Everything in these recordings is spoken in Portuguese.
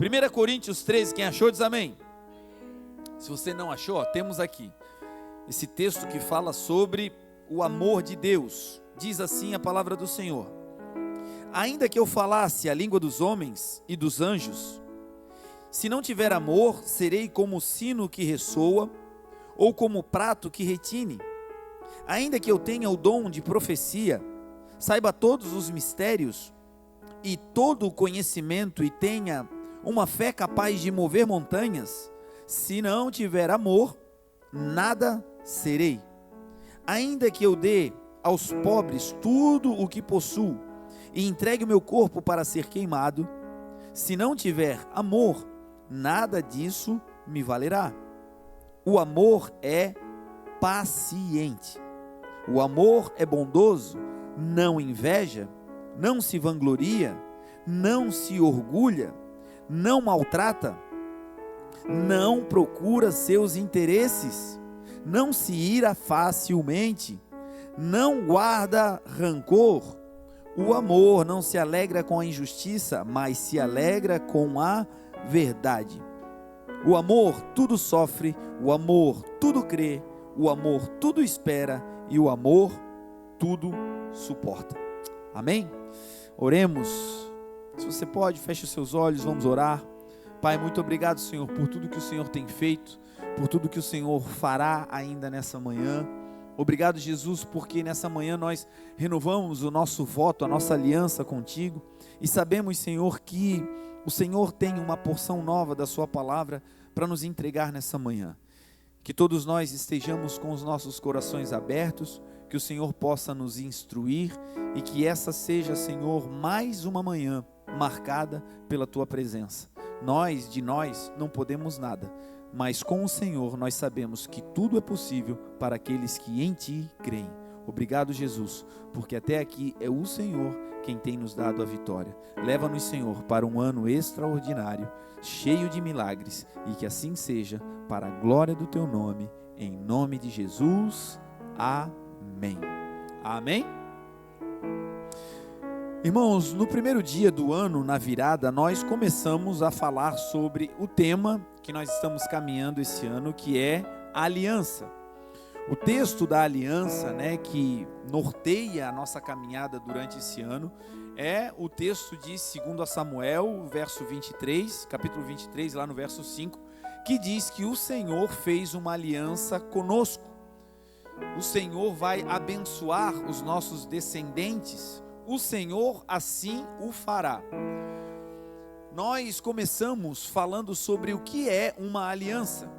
1 Coríntios 13, quem achou diz amém. Se você não achou, temos aqui esse texto que fala sobre o amor de Deus. Diz assim a palavra do Senhor: ainda que eu falasse a língua dos homens e dos anjos, se não tiver amor, serei como o sino que ressoa, ou como o prato que retine. Ainda que eu tenha o dom de profecia, saiba todos os mistérios e todo o conhecimento, e tenha uma fé capaz de mover montanhas, se não tiver amor, nada serei. Ainda que eu dê aos pobres tudo o que possuo, e entregue o meu corpo para ser queimado, se não tiver amor, nada disso me valerá. O amor é paciente, o amor é bondoso, não inveja, não se vangloria, não se orgulha, não maltrata, não procura seus interesses, não se ira facilmente, não guarda rancor. O amor não se alegra com a injustiça, mas se alegra com a verdade. O amor tudo sofre, o amor tudo crê, o amor tudo espera e o amor tudo suporta. Amém? Oremos. Se você pode, feche os seus olhos, vamos orar. Pai, muito obrigado, Senhor, por tudo que o Senhor tem feito, por tudo que o Senhor fará ainda nessa manhã. Obrigado, Jesus, porque nessa manhã nós renovamos o nosso voto, a nossa aliança contigo, e sabemos, Senhor, que o Senhor tem uma porção nova da sua palavra para nos entregar nessa manhã. Que todos nós estejamos com os nossos corações abertos, que o Senhor possa nos instruir, e que essa seja, Senhor, mais uma manhã marcada pela tua presença. De nós não podemos nada, mas com o Senhor nós sabemos que tudo é possível para aqueles que em ti creem. Obrigado, Jesus, porque até aqui é o Senhor quem tem nos dado a vitória. Leva-nos, Senhor, para um ano extraordinário, cheio de milagres, e que assim seja, para a glória do teu nome, em nome de Jesus. Amém. Amém? Irmãos, no primeiro dia do ano, na virada, nós começamos a falar sobre o tema que nós estamos caminhando esse ano, que é a aliança. O texto da aliança, que norteia a nossa caminhada durante esse ano, é o texto de 2 Samuel, verso 23, capítulo 23, lá no verso 5, que diz que o Senhor fez uma aliança conosco. O Senhor vai abençoar os nossos descendentes, o Senhor assim o fará. Nós começamos falando sobre o que é uma aliança.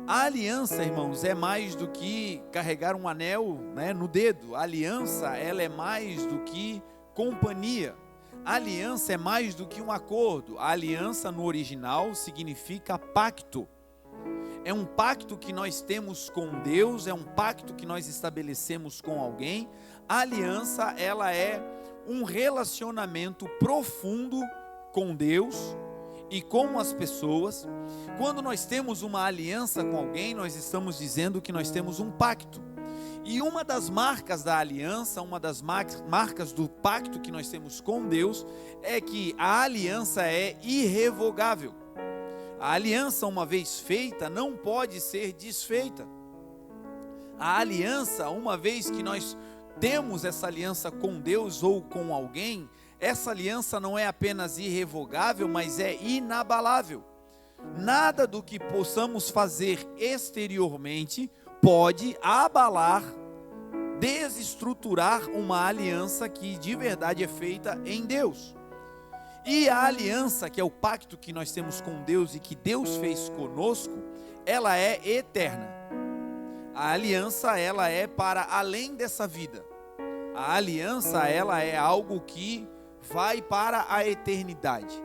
A aliança, irmãos, é mais do que carregar um anel, no dedo. A aliança, ela é mais do que companhia. A aliança é mais do que um acordo. A aliança no original significa pacto. É um pacto que nós temos com Deus, é um pacto que nós estabelecemos com alguém. A aliança, ela é um relacionamento profundo com Deus e com as pessoas. Quando nós temos uma aliança com alguém, nós estamos dizendo que nós temos um pacto. E uma das marcas da aliança, uma das marcas do pacto que nós temos com Deus, é que a aliança é irrevogável. A aliança, uma vez feita, não pode ser desfeita. A aliança, uma vez que nós temos essa aliança com Deus ou com alguém, essa aliança não é apenas irrevogável, mas é inabalável. Nada do que possamos fazer exteriormente pode abalar, desestruturar uma aliança que de verdade é feita em Deus. E a aliança, que é o pacto que nós temos com Deus e que Deus fez conosco, ela é eterna. A aliança, ela é para além dessa vida. A aliança, ela é algo que vai para a eternidade.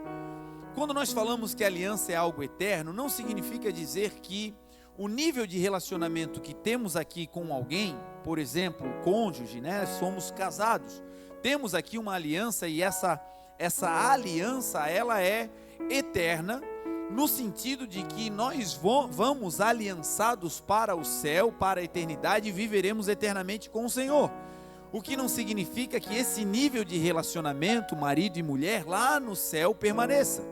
Quando nós falamos que a aliança é algo eterno, não significa dizer que o nível de relacionamento que temos aqui com alguém, por exemplo, o cônjuge, somos casados, temos aqui uma aliança, e essa aliança, ela é eterna, no sentido de que nós vamos aliançados para o céu, para a eternidade, e viveremos eternamente com o Senhor. O que não significa que esse nível de relacionamento, marido e mulher, lá no céu permaneça.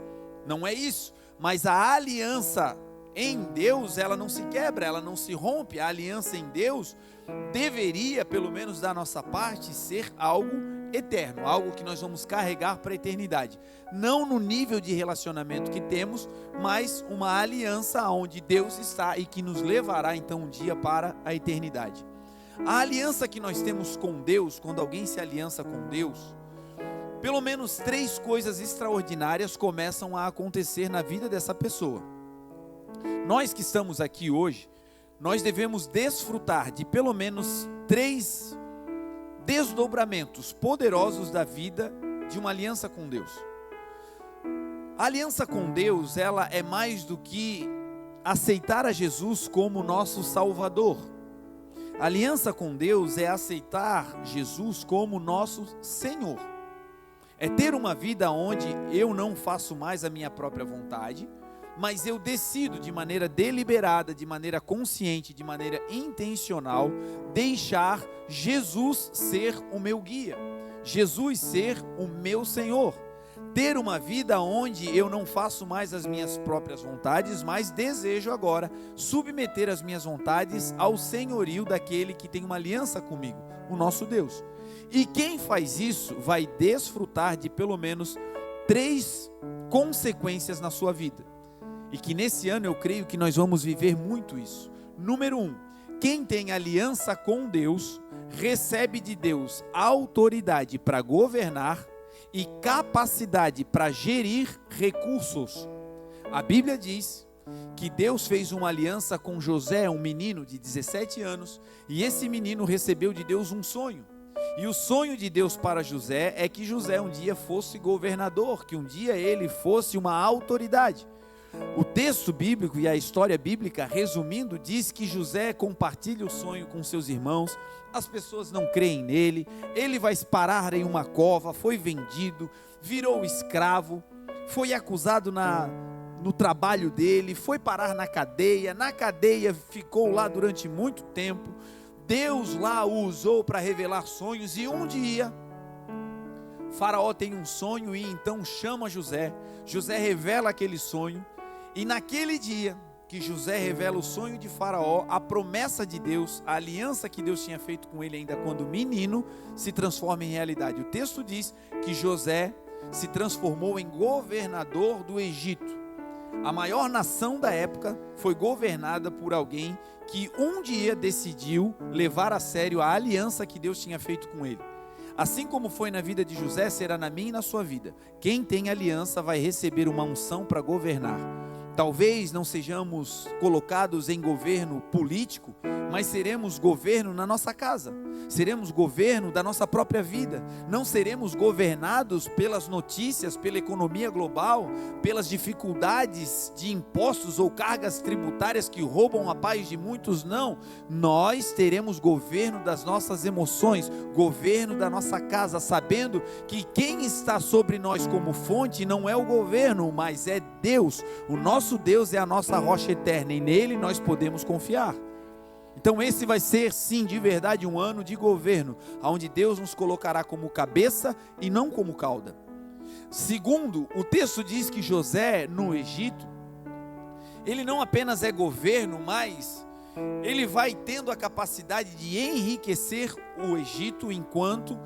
Não é isso. Mas a aliança em Deus, ela não se quebra, ela não se rompe. A aliança em Deus deveria, pelo menos da nossa parte, ser algo eterno, algo que nós vamos carregar para a eternidade. Não no nível de relacionamento que temos, mas uma aliança onde Deus está e que nos levará então um dia para a eternidade. A aliança que nós temos com Deus, quando alguém se aliança com Deus, pelo menos 3 coisas extraordinárias começam a acontecer na vida dessa pessoa. Nós que estamos aqui hoje, nós devemos desfrutar de pelo menos 3 desdobramentos poderosos da vida de uma aliança com Deus. A aliança com Deus, ela é mais do que aceitar a Jesus como nosso Salvador. A aliança com Deus é aceitar Jesus como nosso Senhor. É ter uma vida onde eu não faço mais a minha própria vontade, mas eu decido de maneira deliberada, de maneira consciente, de maneira intencional, deixar Jesus ser o meu guia, Jesus ser o meu Senhor. Ter uma vida onde eu não faço mais as minhas próprias vontades, mas desejo agora submeter as minhas vontades ao senhorio daquele que tem uma aliança comigo, o nosso Deus. E quem faz isso vai desfrutar de pelo menos 3 consequências na sua vida. E que nesse ano eu creio que nós vamos viver muito isso. Número 1, quem tem aliança com Deus, recebe de Deus autoridade para governar e capacidade para gerir recursos. A Bíblia diz que Deus fez uma aliança com José, um menino de 17 anos, e esse menino recebeu de Deus um sonho. E o sonho de Deus para José é que José um dia fosse governador, que um dia ele fosse uma autoridade. O texto bíblico e a história bíblica, resumindo, diz que José compartilha o sonho com seus irmãos, as pessoas não creem nele, ele vai parar em uma cova, foi vendido, virou escravo, foi acusado no trabalho dele, foi parar na cadeia ficou lá durante muito tempo. Deus lá o usou para revelar sonhos, e um dia Faraó tem um sonho e então chama José. José revela aquele sonho, e naquele dia que José revela o sonho de Faraó, a promessa de Deus, a aliança que Deus tinha feito com ele ainda quando menino, se transforma em realidade. O texto diz que José se transformou em governador do Egito. A maior nação da época foi governada por alguém que um dia decidiu levar a sério a aliança que Deus tinha feito com ele. Assim como foi na vida de José, será na minha e na sua vida. Quem tem aliança vai receber uma unção para governar. Talvez não sejamos colocados em governo político, mas seremos governo na nossa casa, seremos governo da nossa própria vida, não seremos governados pelas notícias, pela economia global, pelas dificuldades de impostos ou cargas tributárias que roubam a paz de muitos, não. Nós teremos governo das nossas emoções, governo da nossa casa, sabendo que quem está sobre nós como fonte não é o governo, mas é Deus. O nosso Deus é a nossa rocha eterna e nele nós podemos confiar. Então esse vai ser sim de verdade um ano de governo, onde Deus nos colocará como cabeça e não como cauda. Segundo, o texto diz que José no Egito, ele não apenas é governo, mas ele vai tendo a capacidade de enriquecer o Egito enquanto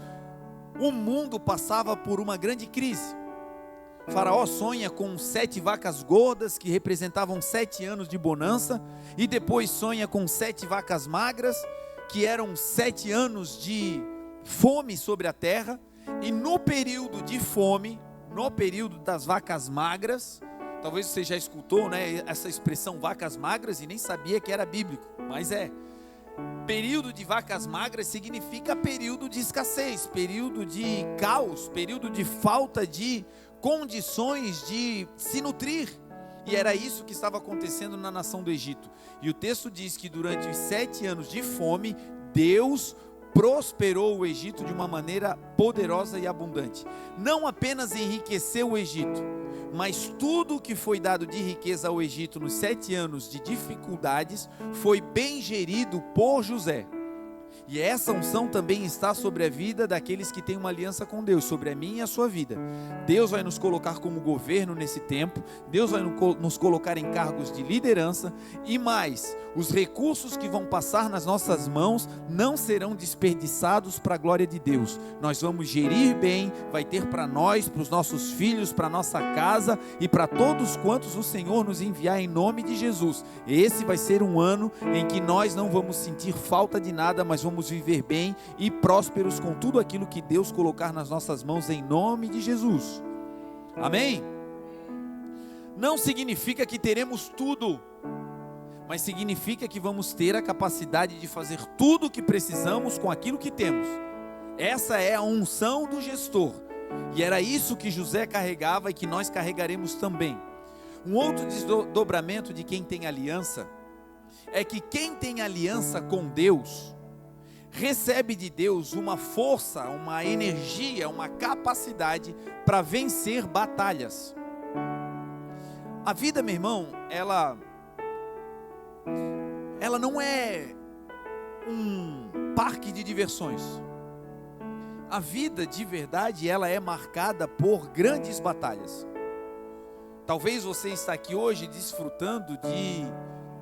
o mundo passava por uma grande crise. Faraó sonha com 7 vacas gordas que representavam 7 anos de bonança, e depois sonha com 7 vacas magras que eram 7 anos de fome sobre a terra. E no período de fome, no período das vacas magras, talvez você já escutou, né, essa expressão vacas magras e nem sabia que era bíblico, mas período de vacas magras significa período de escassez, período de caos, período de falta de condições de se nutrir. E era isso que estava acontecendo na nação do Egito. E o texto diz que durante os 7 anos de fome, Deus prosperou o Egito de uma maneira poderosa e abundante. Não apenas enriqueceu o Egito, mas tudo que foi dado de riqueza ao Egito nos 7 anos de dificuldades foi bem gerido por José. E essa unção também está sobre a vida daqueles que têm uma aliança com Deus, sobre a minha e a sua vida. Deus vai nos colocar como governo nesse tempo, Deus vai nos colocar em cargos de liderança, e mais, os recursos que vão passar nas nossas mãos não serão desperdiçados para a glória de Deus. Nós vamos gerir bem, vai ter para nós, para os nossos filhos, para a nossa casa e para todos quantos o Senhor nos enviar em nome de Jesus. Esse vai ser um ano em que nós não vamos sentir falta de nada, mas vamos viver bem e prósperos com tudo aquilo que Deus colocar nas nossas mãos em nome de Jesus. Amém? Não significa que teremos tudo, mas significa que vamos ter a capacidade de fazer tudo o que precisamos com aquilo que temos. Essa é a unção do gestor, e era isso que José carregava e que nós carregaremos também. Um outro desdobramento de quem tem aliança é que quem tem aliança com Deus recebe de Deus uma força, uma energia, uma capacidade para vencer batalhas. A vida, meu irmão, ela não é um parque de diversões. A vida de verdade, ela é marcada por grandes batalhas. Talvez você está aqui hoje desfrutando de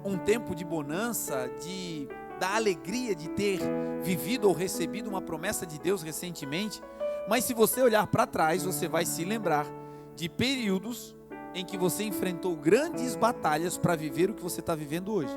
um tempo de bonança, da alegria de ter vivido ou recebido uma promessa de Deus recentemente, mas se você olhar para trás, você vai se lembrar de períodos em que você enfrentou grandes batalhas para viver o que você está vivendo hoje.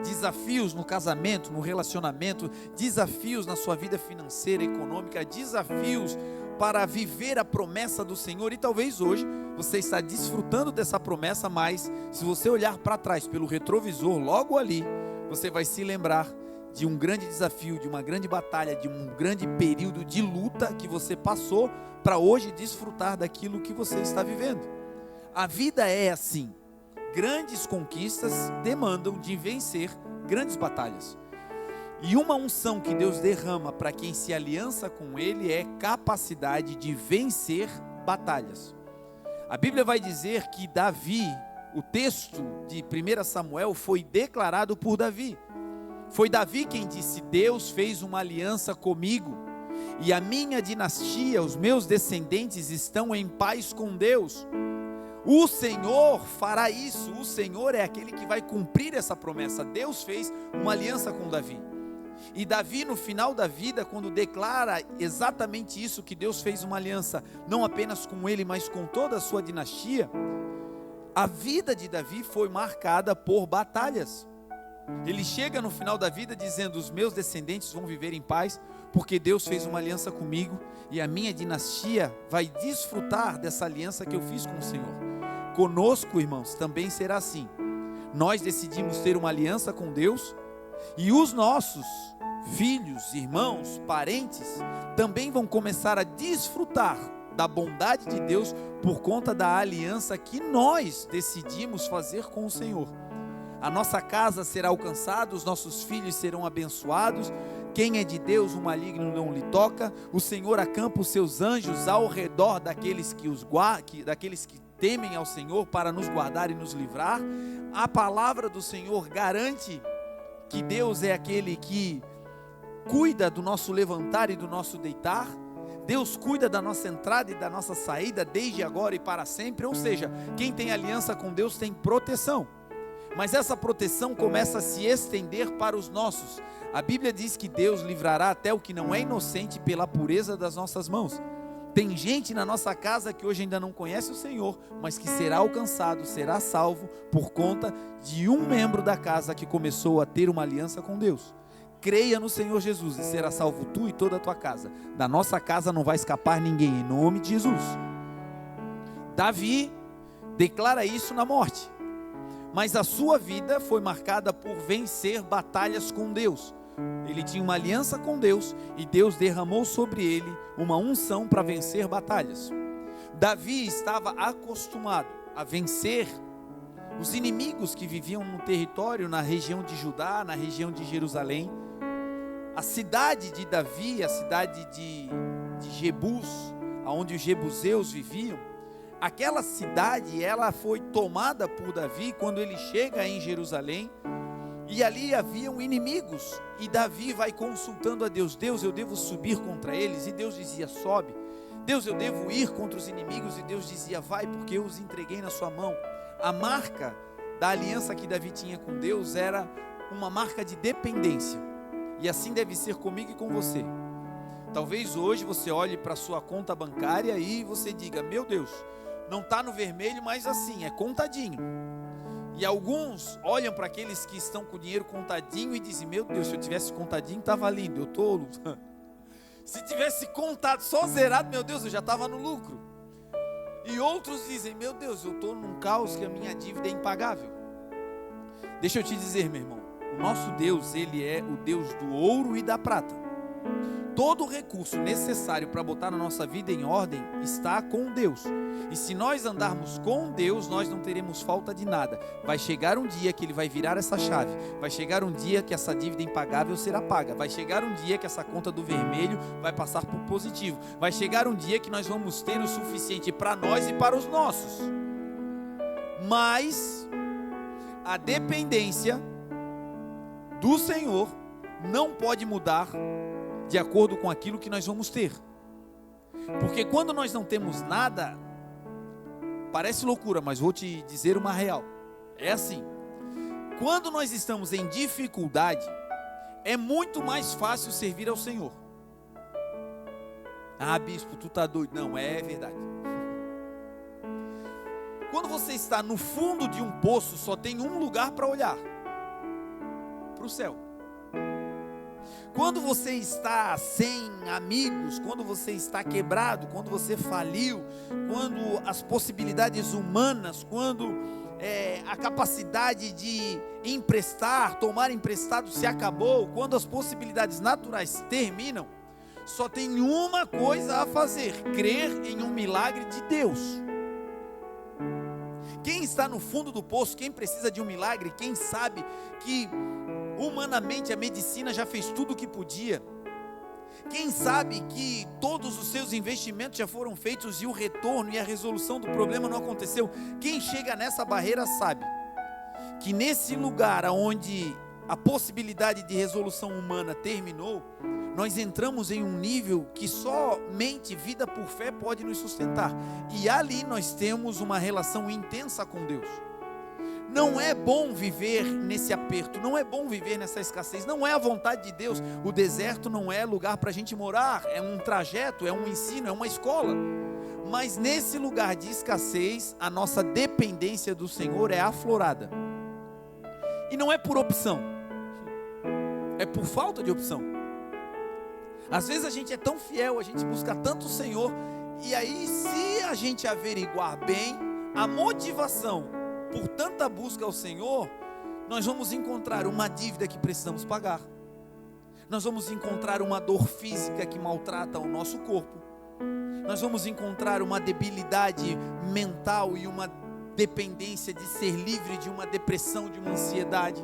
Desafios no casamento, no relacionamento, desafios na sua vida financeira, econômica, desafios para viver a promessa do Senhor, e talvez hoje você está desfrutando dessa promessa, mas se você olhar para trás pelo retrovisor, logo ali, você vai se lembrar de um grande desafio, de uma grande batalha, de um grande período de luta que você passou para hoje desfrutar daquilo que você está vivendo. A vida é assim, grandes conquistas demandam de vencer grandes batalhas. E uma unção que Deus derrama para quem se aliança com Ele é capacidade de vencer batalhas. A Bíblia vai dizer que Davi, o texto de 1 Samuel foi declarado por Davi. Foi Davi quem disse: Deus fez uma aliança comigo, e a minha dinastia, os meus descendentes estão em paz com Deus. O Senhor fará isso, o Senhor é aquele que vai cumprir essa promessa. Deus fez uma aliança com Davi. E Davi, no final da vida, quando declara exatamente isso, que Deus fez uma aliança, não apenas com ele, mas com toda a sua dinastia, a vida de Davi foi marcada por batalhas. Ele chega no final da vida dizendo: os meus descendentes vão viver em paz, porque Deus fez uma aliança comigo, e a minha dinastia vai desfrutar dessa aliança que eu fiz com o Senhor. Conosco, irmãos, também será assim. Nós decidimos ter uma aliança com Deus, e os nossos filhos, irmãos, parentes, também vão começar a desfrutar da bondade de Deus por conta da aliança que nós decidimos fazer com o Senhor. A nossa casa será alcançada, os nossos filhos serão abençoados. Quem é de Deus, o maligno não lhe toca. O Senhor acampa os seus anjos ao redor daqueles que temem ao Senhor, para nos guardar e nos livrar. A palavra do Senhor garante que Deus é aquele que cuida do nosso levantar e do nosso deitar. Deus cuida da nossa entrada e da nossa saída, desde agora e para sempre. Ou seja, quem tem aliança com Deus tem proteção. Mas essa proteção começa a se estender para os nossos. A Bíblia diz que Deus livrará até o que não é inocente pela pureza das nossas mãos. Tem gente na nossa casa que hoje ainda não conhece o Senhor, mas que será alcançado, será salvo por conta de um membro da casa que começou a ter uma aliança com Deus. Creia no Senhor Jesus e será salvo tu e toda a tua casa. Da nossa casa não vai escapar ninguém, em nome de Jesus. Davi declara isso na morte, mas a sua vida foi marcada por vencer batalhas com Deus. Ele tinha uma aliança com Deus e Deus derramou sobre ele uma unção para vencer batalhas. Davi estava acostumado a vencer os inimigos que viviam no território, na região de Judá, na região de Jerusalém. A cidade de Davi, a cidade de Jebus, onde os jebuseus viviam, aquela cidade, ela foi tomada por Davi quando ele chega em Jerusalém. E ali haviam inimigos, e Davi vai consultando a Deus: Deus, eu devo subir contra eles? E Deus dizia: sobe. Deus, eu devo ir contra os inimigos? E Deus dizia: vai, porque eu os entreguei na sua mão. A marca da aliança que Davi tinha com Deus era uma marca de dependência, e assim deve ser comigo e com você. Talvez hoje você olhe para a sua conta bancária e você diga: meu Deus, não está no vermelho, mas assim, é contadinho. E alguns olham para aqueles que estão com o dinheiro contadinho e dizem: meu Deus, se eu tivesse contadinho estava lindo, eu estou... Se tivesse contado só zerado, meu Deus, eu já estava no lucro. E outros dizem: meu Deus, eu estou num caos que a minha dívida é impagável. Deixa eu te dizer, meu irmão, o nosso Deus, Ele é o Deus do ouro e da prata. Todo o recurso necessário para botar a nossa vida em ordem está com Deus. E se nós andarmos com Deus, nós não teremos falta de nada. Vai chegar um dia que Ele vai virar essa chave. Vai chegar um dia que essa dívida impagável será paga. Vai chegar um dia que essa conta do vermelho vai passar para o positivo. Vai chegar um dia que nós vamos ter o suficiente para nós e para os nossos. Mas a dependência do Senhor não pode mudar de acordo com aquilo que nós vamos ter. Porque quando nós não temos nada, parece loucura, mas vou te dizer uma real. É assim: quando nós estamos em dificuldade, é muito mais fácil servir ao Senhor. Ah, bispo, tu tá doido. Não, é verdade. Quando você está no fundo de um poço, só tem um lugar para olhar: para o céu. Quando você está sem amigos, quando você está quebrado, quando você faliu, quando as possibilidades humanas, quando a capacidade de emprestar, tomar emprestado se acabou, quando as possibilidades naturais terminam, só tem uma coisa a fazer: crer em um milagre de Deus. Quem está no fundo do poço, quem precisa de um milagre, quem sabe que humanamente a medicina já fez tudo o que podia, quem sabe que todos os seus investimentos já foram feitos e o retorno e a resolução do problema não aconteceu, quem chega nessa barreira sabe que nesse lugar onde a possibilidade de resolução humana terminou, nós entramos em um nível que somente vida por fé pode nos sustentar, e ali nós temos uma relação intensa com Deus. Não é bom viver nesse aperto, não é bom viver nessa escassez, não é a vontade de Deus. O deserto não é lugar para a gente morar, é um trajeto, é um ensino, é uma escola. Mas nesse lugar de escassez, a nossa dependência do Senhor é aflorada. E não é por opção, é por falta de opção. Às vezes a gente é tão fiel, a gente busca tanto o Senhor, e aí se a gente averiguar bem a motivação por tanta busca ao Senhor, nós vamos encontrar uma dívida que precisamos pagar. Nós vamos encontrar uma dor física que maltrata o nosso corpo. Nós vamos encontrar uma debilidade mental e uma dependência de ser livre de uma depressão, de uma ansiedade.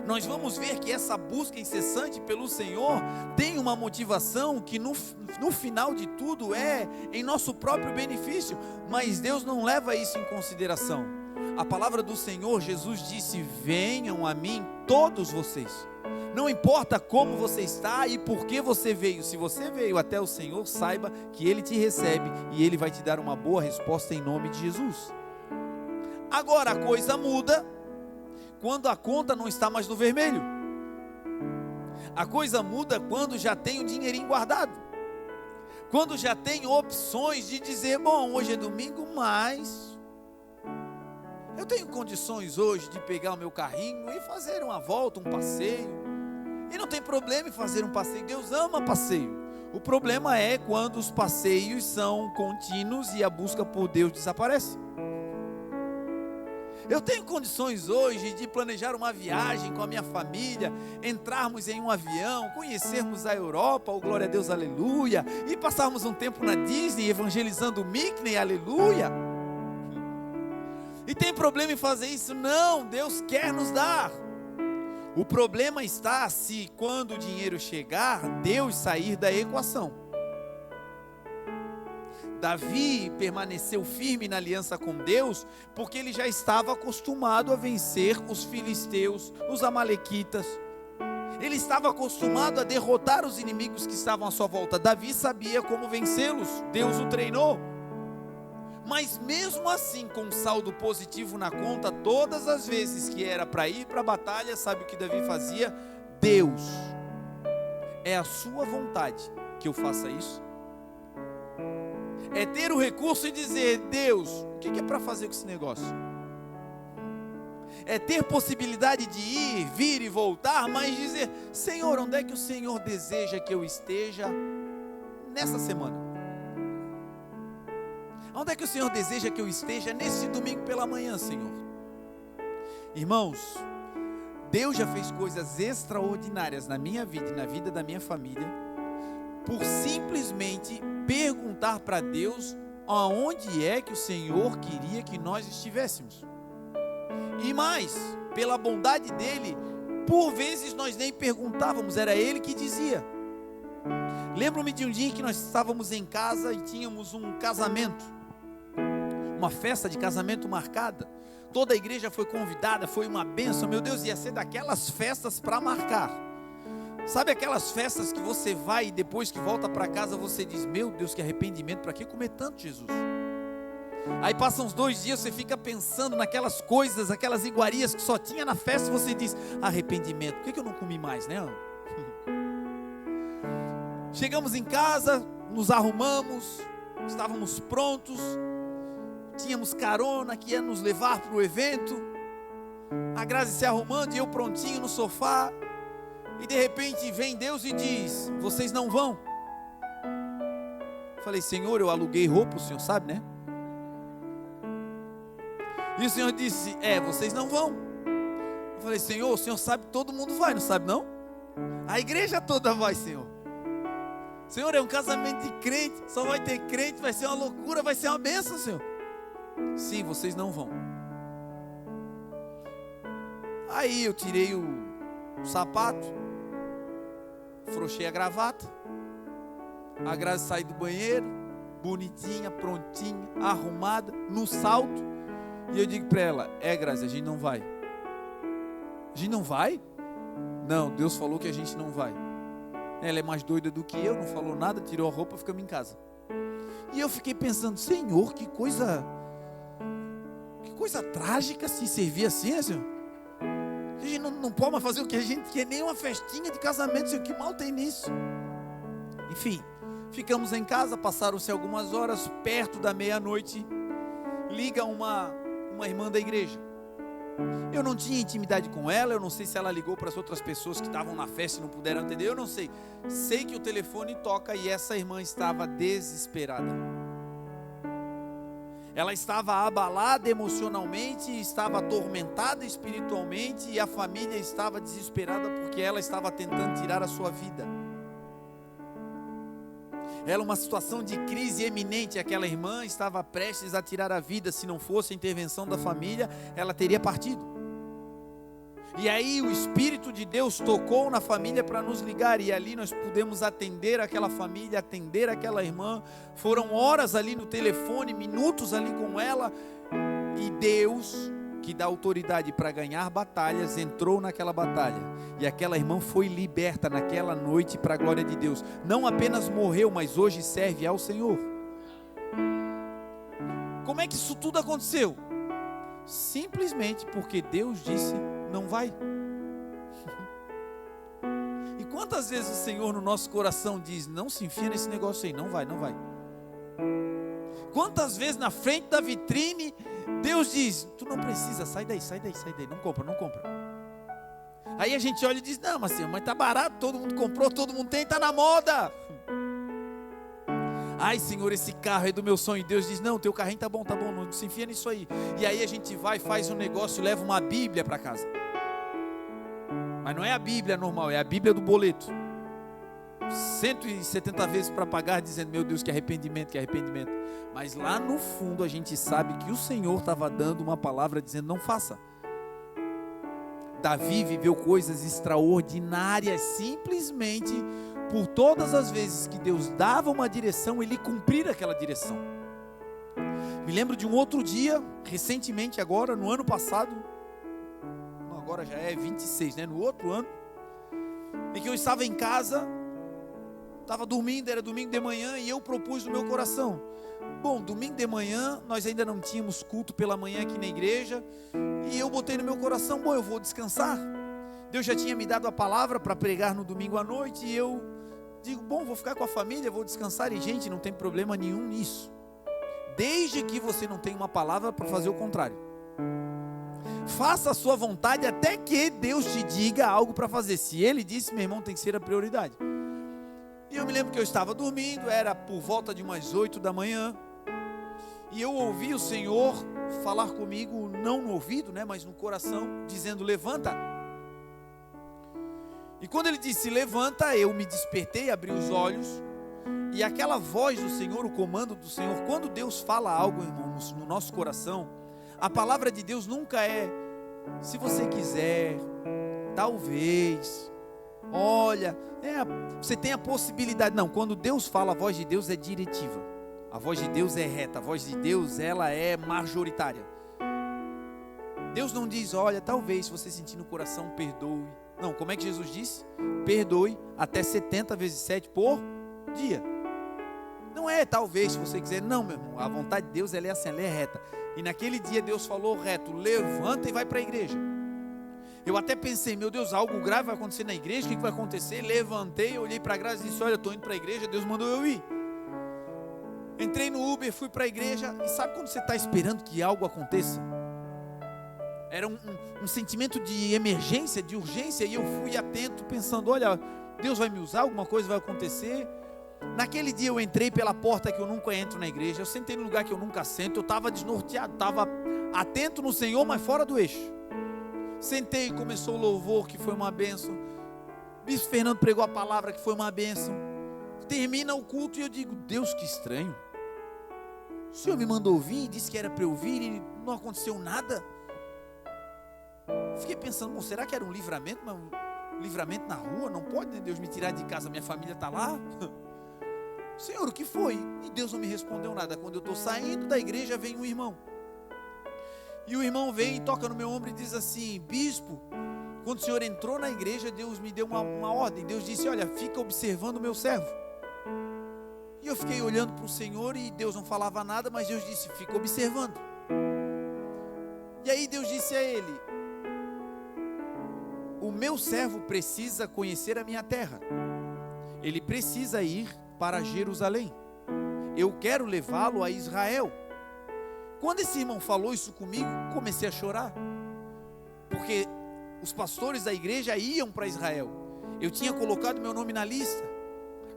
Nós vamos ver que essa busca incessante pelo Senhor tem uma motivação que no final de tudo é em nosso próprio benefício, mas Deus não leva isso em consideração. A palavra do Senhor, Jesus disse: venham a mim todos vocês. Não importa como você está e por que você veio. Se você veio até o Senhor, saiba que Ele te recebe e Ele vai te dar uma boa resposta em nome de Jesus. Agora a coisa muda quando a conta não está mais no vermelho. A coisa muda quando já tem o dinheirinho guardado. Quando já tem opções de dizer: bom, hoje é domingo, mas eu tenho condições hoje de pegar o meu carrinho e fazer uma volta, um passeio. E não tem problema em fazer um passeio. Deus ama passeio. O problema é quando os passeios são contínuos e a busca por Deus desaparece. Eu tenho condições hoje de planejar uma viagem com a minha família, entrarmos em um avião, conhecermos a Europa, oh glória a Deus, aleluia, e passarmos um tempo na Disney evangelizando o Mickey, aleluia. E tem problema em fazer isso? Não, Deus quer nos dar. O problema está se quando o dinheiro chegar, Deus sair da equação. Davi permaneceu firme na aliança com Deus, porque ele já estava acostumado a vencer os filisteus, os amalequitas. Ele estava acostumado a derrotar os inimigos que estavam à sua volta. Davi sabia como vencê-los, Deus o treinou. Mas mesmo assim, com um saldo positivo na conta, todas as vezes que era para ir para a batalha, sabe o que Davi fazia? Deus, é a sua vontade que eu faça isso? É ter o recurso e dizer, Deus, o que é para fazer com esse negócio? É ter possibilidade de ir, vir e voltar, mas dizer, Senhor, onde é que o Senhor deseja que eu esteja nessa semana? Onde é que o Senhor deseja que eu esteja nesse domingo pela manhã, Senhor? Irmãos, Deus já fez coisas extraordinárias na minha vida e na vida da minha família, por simplesmente perguntar para Deus aonde é que o Senhor queria que nós estivéssemos. E mais, pela bondade dele, por vezes nós nem perguntávamos, era ele que dizia. Lembro-me de um dia em que nós estávamos em casa e tínhamos um casamento, uma festa de casamento marcada. Toda a igreja foi convidada, foi uma bênção. Meu Deus, ia ser daquelas festas para marcar. Sabe aquelas festas que você vai e depois que volta para casa você diz, meu Deus, que arrependimento, para que comer tanto, Jesus? Aí passam uns 2 dias, você fica pensando naquelas coisas, aquelas iguarias que só tinha na festa, e você diz, arrependimento, por que eu não comi mais, né? Chegamos em casa, nos arrumamos, estávamos prontos, tínhamos carona que ia nos levar para o evento, a Grazi se arrumando e eu prontinho no sofá, e de repente vem Deus e diz, vocês não vão? Falei, Senhor, eu aluguei roupa, o Senhor sabe, né? E o Senhor disse, vocês não vão. Eu falei, Senhor, o Senhor sabe que todo mundo vai, não sabe não? A igreja toda vai, Senhor. Senhor, é um casamento de crente, só vai ter crente, vai ser uma loucura, vai ser uma bênção, Senhor. Sim, vocês não vão. Aí eu tirei o sapato, frouxei a gravata, a Grazi saiu do banheiro, bonitinha, prontinha, arrumada, no salto. E eu digo para ela, Grazi, a gente não vai. A gente não vai? Não, Deus falou que a gente não vai. Ela é mais doida do que eu, não falou nada, tirou a roupa, ficamos em casa. E eu fiquei pensando, Senhor, que coisa trágica se servir assim, né, Senhor? A gente não pode mais fazer o que a gente quer, nem uma festinha de casamento, Senhor, que mal tem nisso. Enfim, ficamos em casa, passaram-se algumas horas, perto da meia-noite, liga uma irmã da igreja. Eu não tinha intimidade com ela, eu não sei se ela ligou para as outras pessoas que estavam na festa e não puderam atender, eu não sei. Sei que o telefone toca e essa irmã estava desesperada. Ela estava abalada emocionalmente, estava atormentada espiritualmente e a família estava desesperada porque ela estava tentando tirar a sua vida. Era uma situação de crise eminente, aquela irmã estava prestes a tirar a vida, se não fosse a intervenção da família, ela teria partido. E aí o Espírito de Deus tocou na família para nos ligar, e ali nós pudemos atender aquela família, atender aquela irmã. Foram horas ali no telefone, minutos ali com ela, e Deus, que dá autoridade para ganhar batalhas, entrou naquela batalha, e aquela irmã foi liberta naquela noite para a glória de Deus. Não apenas morreu, mas hoje serve ao Senhor. Como é que isso tudo aconteceu? Simplesmente porque Deus disse, não vai. E quantas vezes o Senhor no nosso coração diz, não se enfia nesse negócio aí, não vai, não vai. Quantas vezes na frente da vitrine, Deus diz, tu não precisa, sai daí, não compra. Aí a gente olha e diz, não, mas tá barato, todo mundo comprou, todo mundo tem, tá na moda. Ai, Senhor, esse carro é do meu sonho. Deus diz, não, teu carrinho tá bom, não se enfia nisso aí. E aí a gente vai, faz um negócio, leva uma Bíblia para casa. Mas não é a Bíblia normal, é a Bíblia do boleto. 170 vezes para pagar, dizendo, meu Deus, que arrependimento. Mas lá no fundo a gente sabe que o Senhor estava dando uma palavra dizendo, não faça. Davi viveu coisas extraordinárias, simplesmente por todas as vezes que Deus dava uma direção, ele cumprir aquela direção. Me lembro de um outro dia, recentemente agora, no ano passado, agora já é 26, né? No outro ano, em que eu estava em casa, estava dormindo, era domingo de manhã, e eu propus no meu coração: bom, domingo de manhã, nós ainda não tínhamos culto pela manhã aqui na igreja, e eu botei no meu coração: bom, eu vou descansar. Deus já tinha me dado a palavra para pregar no domingo à noite, e eu digo: bom, vou ficar com a família, vou descansar. E gente, não tem problema nenhum nisso, desde que você não tenha uma palavra para fazer o contrário. Faça a sua vontade até que Deus te diga algo para fazer. Se Ele disse, meu irmão, tem que ser a prioridade. E eu me lembro que eu estava dormindo, era por volta de umas 8 da manhã, e eu ouvi o Senhor falar comigo, não no ouvido, né, mas no coração, dizendo: levanta. E quando Ele disse levanta, eu me despertei, abri os olhos, e aquela voz do Senhor, o comando do Senhor, quando Deus fala algo, irmãos, no nosso coração, a palavra de Deus nunca é: se você quiser, talvez, olha, você tem a possibilidade. Não, quando Deus fala, a voz de Deus é diretiva, a voz de Deus é reta, a voz de Deus, ela é majoritária. Deus não diz: olha, talvez, se você sentir no coração, perdoe. Não, como é que Jesus disse? Perdoe até 70 vezes 7 por dia. Não é talvez, se você quiser. Não, meu irmão, a vontade de Deus, ela é assim, ela é reta. E naquele dia Deus falou reto: levanta e vai para a igreja. Eu até pensei: meu Deus, algo grave vai acontecer na igreja, o que vai acontecer? Levantei, olhei para a graça e disse: olha, eu estou indo para a igreja, Deus mandou eu ir. Entrei no Uber, fui para a igreja. E sabe quando você está esperando que algo aconteça? Era um sentimento de emergência, de urgência, e eu fui atento, pensando: olha, Deus vai me usar, alguma coisa vai acontecer. Naquele dia eu entrei pela porta que eu nunca entro na igreja, eu sentei no lugar que eu nunca sento, eu estava desnorteado, estava atento no Senhor, mas fora do eixo. Sentei, começou o louvor, que foi uma bênção. Bispo Fernando pregou a palavra, que foi uma bênção. Termina o culto e eu digo: Deus, que estranho, o Senhor me mandou vir, disse que era para eu vir e não aconteceu nada. Fiquei pensando: bom, será que era um livramento? Mas um livramento na rua, não pode, né? Deus me tirar de casa, minha família está lá. Senhor, o que foi? E Deus não me respondeu nada. Quando eu estou saindo da igreja, vem um irmão, e o irmão vem e toca no meu ombro e diz assim: bispo, quando o senhor entrou na igreja, Deus me deu uma ordem. Deus disse: olha, fica observando o meu servo. E eu fiquei olhando para o Senhor, e Deus não falava nada, mas Deus disse: fica observando. E aí Deus disse a ele: o meu servo precisa conhecer a minha terra, ele precisa ir para Jerusalém, eu quero levá-lo a Israel. Quando esse irmão falou isso comigo, comecei a chorar, porque os pastores da igreja iam para Israel. Eu tinha colocado meu nome na lista.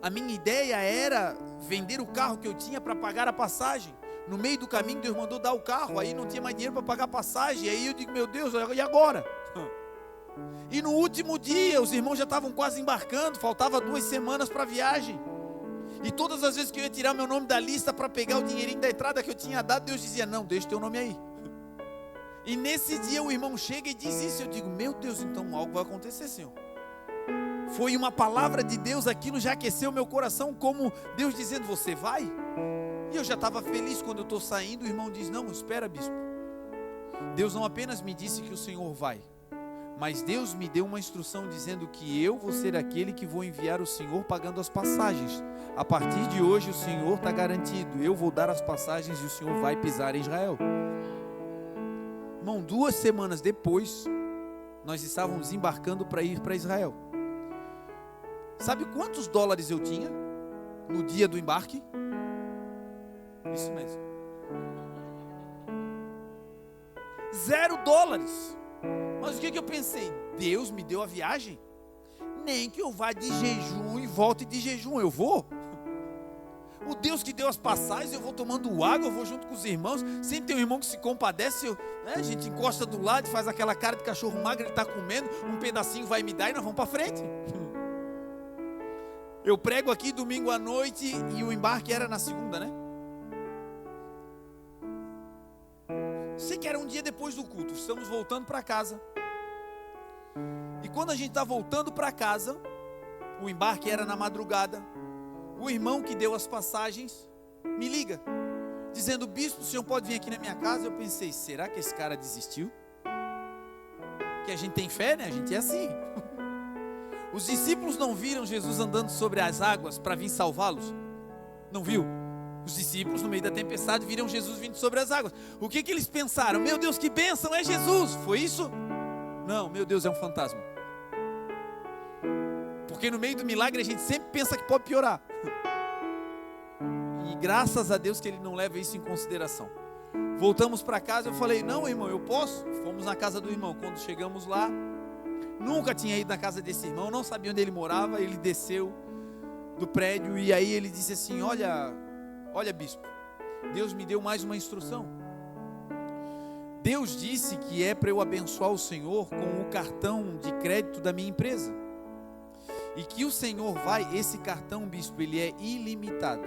A minha ideia era vender o carro que eu tinha para pagar a passagem. No meio do caminho Deus mandou dar o carro, aí não tinha mais dinheiro para pagar a passagem. Aí eu digo: meu Deus, e agora? E no último dia os irmãos já estavam quase embarcando, faltava 2 semanas para a viagem. E todas as vezes que eu ia tirar meu nome da lista para pegar o dinheirinho da entrada que eu tinha dado, Deus dizia: não, deixa teu nome aí. E nesse dia o irmão chega e diz isso. Eu digo: meu Deus, então algo vai acontecer, Senhor. Foi uma palavra de Deus, aquilo já aqueceu meu coração, como Deus dizendo: você vai? E eu já estava feliz. Quando eu estou saindo, o irmão diz: não, espera, bispo, Deus não apenas me disse que o Senhor vai, mas Deus me deu uma instrução dizendo que eu vou ser aquele que vou enviar o Senhor pagando as passagens. A partir de hoje o Senhor está garantido, eu vou dar as passagens e o Senhor vai pisar em Israel. Irmão, 2 semanas depois, nós estávamos embarcando para ir para Israel. Sabe quantos dólares eu tinha no dia do embarque? Isso mesmo, $0. Mas o que eu pensei? Deus me deu a viagem, nem que eu vá de jejum e volte de jejum, eu vou. O Deus que deu as passagens, eu vou tomando água, eu vou junto com os irmãos. Sempre tem um irmão que se compadece, a gente encosta do lado e faz aquela cara de cachorro magro, ele está comendo, um pedacinho vai me dar e nós vamos para frente. Eu prego aqui domingo à noite e o embarque era na segunda, né? Sei que era um dia depois do culto, estamos voltando para casa. E quando a gente está voltando para casa, o embarque era na madrugada. O irmão que deu as passagens me liga, dizendo: bispo, o senhor pode vir aqui na minha casa? Eu pensei: será que esse cara desistiu? Que a gente tem fé, né? A gente é assim. Os discípulos não viram Jesus andando sobre as águas para vir salvá-los? Não viu? Os discípulos, no meio da tempestade, viram Jesus vindo sobre as águas. O que eles pensaram? Meu Deus, que bênção, é Jesus. Foi isso? Não, meu Deus, é um fantasma. Porque no meio do milagre a gente sempre pensa que pode piorar. E graças a Deus que ele não leva isso em consideração. Voltamos para casa, eu falei: não, irmão, eu posso? Fomos na casa do irmão. Quando chegamos lá, nunca tinha ido na casa desse irmão, não sabia onde ele morava. Ele desceu do prédio e aí ele disse assim: olha, bispo, Deus me deu mais uma instrução. Deus disse que é para eu abençoar o Senhor com o cartão de crédito da minha empresa. E que o Senhor esse cartão, bispo, ele é ilimitado.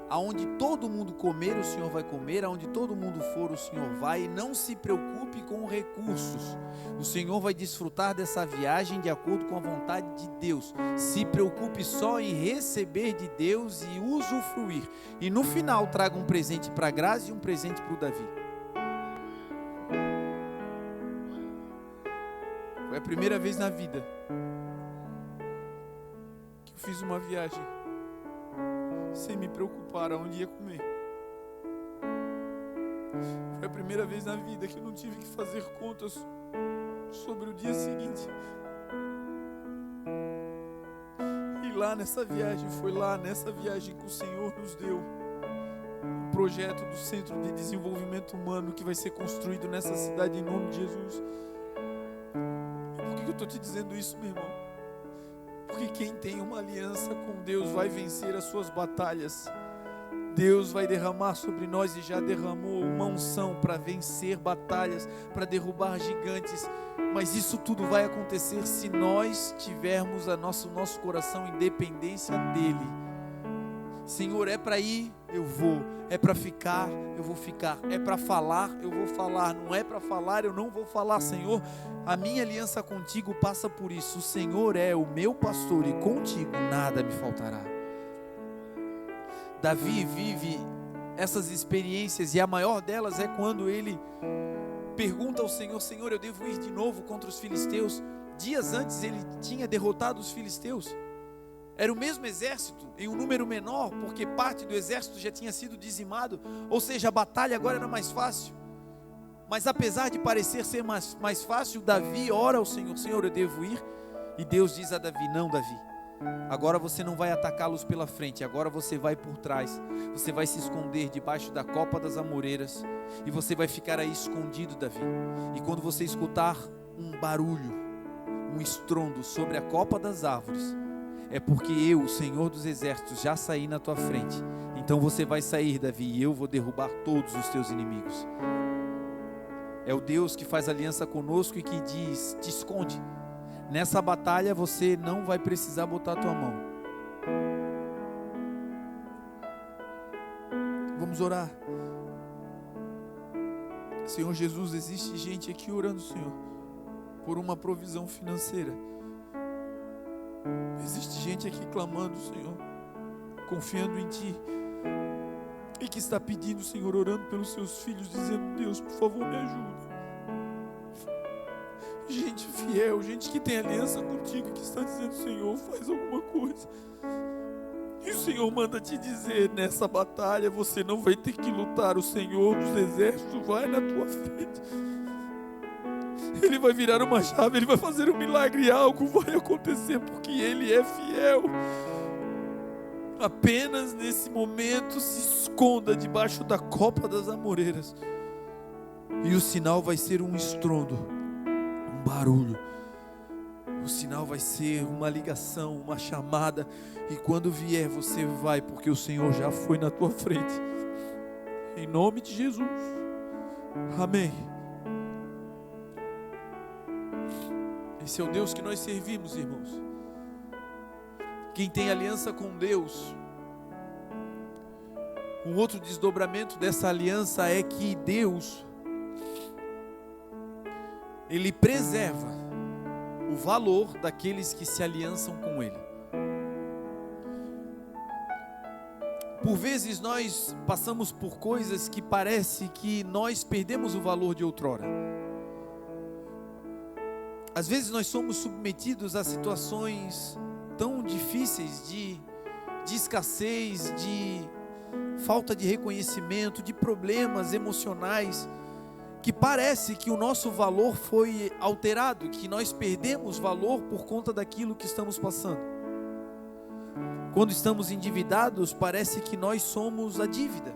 Aonde todo mundo comer, o Senhor vai comer. Aonde todo mundo for, o Senhor vai. E não se preocupe com recursos. O Senhor vai desfrutar dessa viagem de acordo com a vontade de Deus. Se preocupe só em receber de Deus e usufruir. E no final traga um presente para a Grazi e um presente para o Davi. Foi a primeira vez na vida que eu fiz uma viagem sem me preocupar aonde ia comer. Foi a primeira vez na vida que eu não tive que fazer contas sobre o dia seguinte. E lá nessa viagem, foi lá nessa viagem que o Senhor nos deu o projeto do Centro de Desenvolvimento Humano que vai ser construído nessa cidade em nome de Jesus. E por que eu estou te dizendo isso, meu irmão? Porque quem tem uma aliança com Deus vai vencer as suas batalhas. Deus vai derramar sobre nós e já derramou uma unção para vencer batalhas, para derrubar gigantes. Mas isso tudo vai acontecer se nós tivermos o nosso coração em dependência dEle. Senhor, é para ir, eu vou. É para ficar, eu vou ficar. É para falar, eu vou falar. Não é para falar, eu não vou falar. Senhor, a minha aliança contigo passa por isso. O Senhor é o meu pastor e contigo nada me faltará. Davi vive essas experiências e a maior delas é quando ele pergunta ao Senhor: Senhor, eu devo ir de novo contra os filisteus? Dias antes ele tinha derrotado os filisteus. Era o mesmo exército, em um número menor, porque parte do exército já tinha sido dizimado, ou seja, a batalha agora era mais fácil. Mas apesar de parecer ser mais fácil, Davi ora ao Senhor: Senhor, eu devo ir? E Deus diz a Davi: não, Davi, agora você não vai atacá-los pela frente, agora você vai por trás, você vai se esconder debaixo da copa das amoreiras, e você vai ficar aí escondido, Davi. E quando você escutar um barulho, um estrondo sobre a copa das árvores, é porque eu, o Senhor dos exércitos, já saí na tua frente. Então você vai sair, Davi, e eu vou derrubar todos os teus inimigos. É o Deus que faz aliança conosco e que diz: te esconde. Nessa batalha você não vai precisar botar a tua mão. Vamos orar. Senhor Jesus, existe gente aqui orando, Senhor, por uma provisão financeira. Existe gente aqui clamando, Senhor, confiando em Ti, e que está pedindo, Senhor, orando pelos seus filhos, dizendo: Deus, por favor, me ajuda. Gente fiel, gente que tem aliança contigo, que está dizendo: Senhor, faz alguma coisa. E o Senhor manda te dizer: nessa batalha você não vai ter que lutar, o Senhor dos exércitos vai na tua frente. Ele vai virar uma chave, Ele vai fazer um milagre e algo vai acontecer, porque Ele é fiel. Apenas nesse momento se esconda debaixo da copa das amoreiras, e o sinal vai ser um estrondo, um barulho. O sinal vai ser uma ligação, uma chamada, e quando vier você vai, porque o Senhor já foi na tua frente. Em nome de Jesus. Amém. Esse é o Deus que nós servimos, irmãos. Quem tem aliança com Deus, um outro desdobramento dessa aliança é que Deus, Ele preserva o valor daqueles que se aliançam com Ele. Por vezes nós passamos por coisas que parece que nós perdemos o valor de outrora. Às vezes nós somos submetidos a situações tão difíceis de escassez, de falta de reconhecimento, de problemas emocionais, que parece que o nosso valor foi alterado, que nós perdemos valor por conta daquilo que estamos passando. Quando estamos endividados, parece que nós somos a dívida.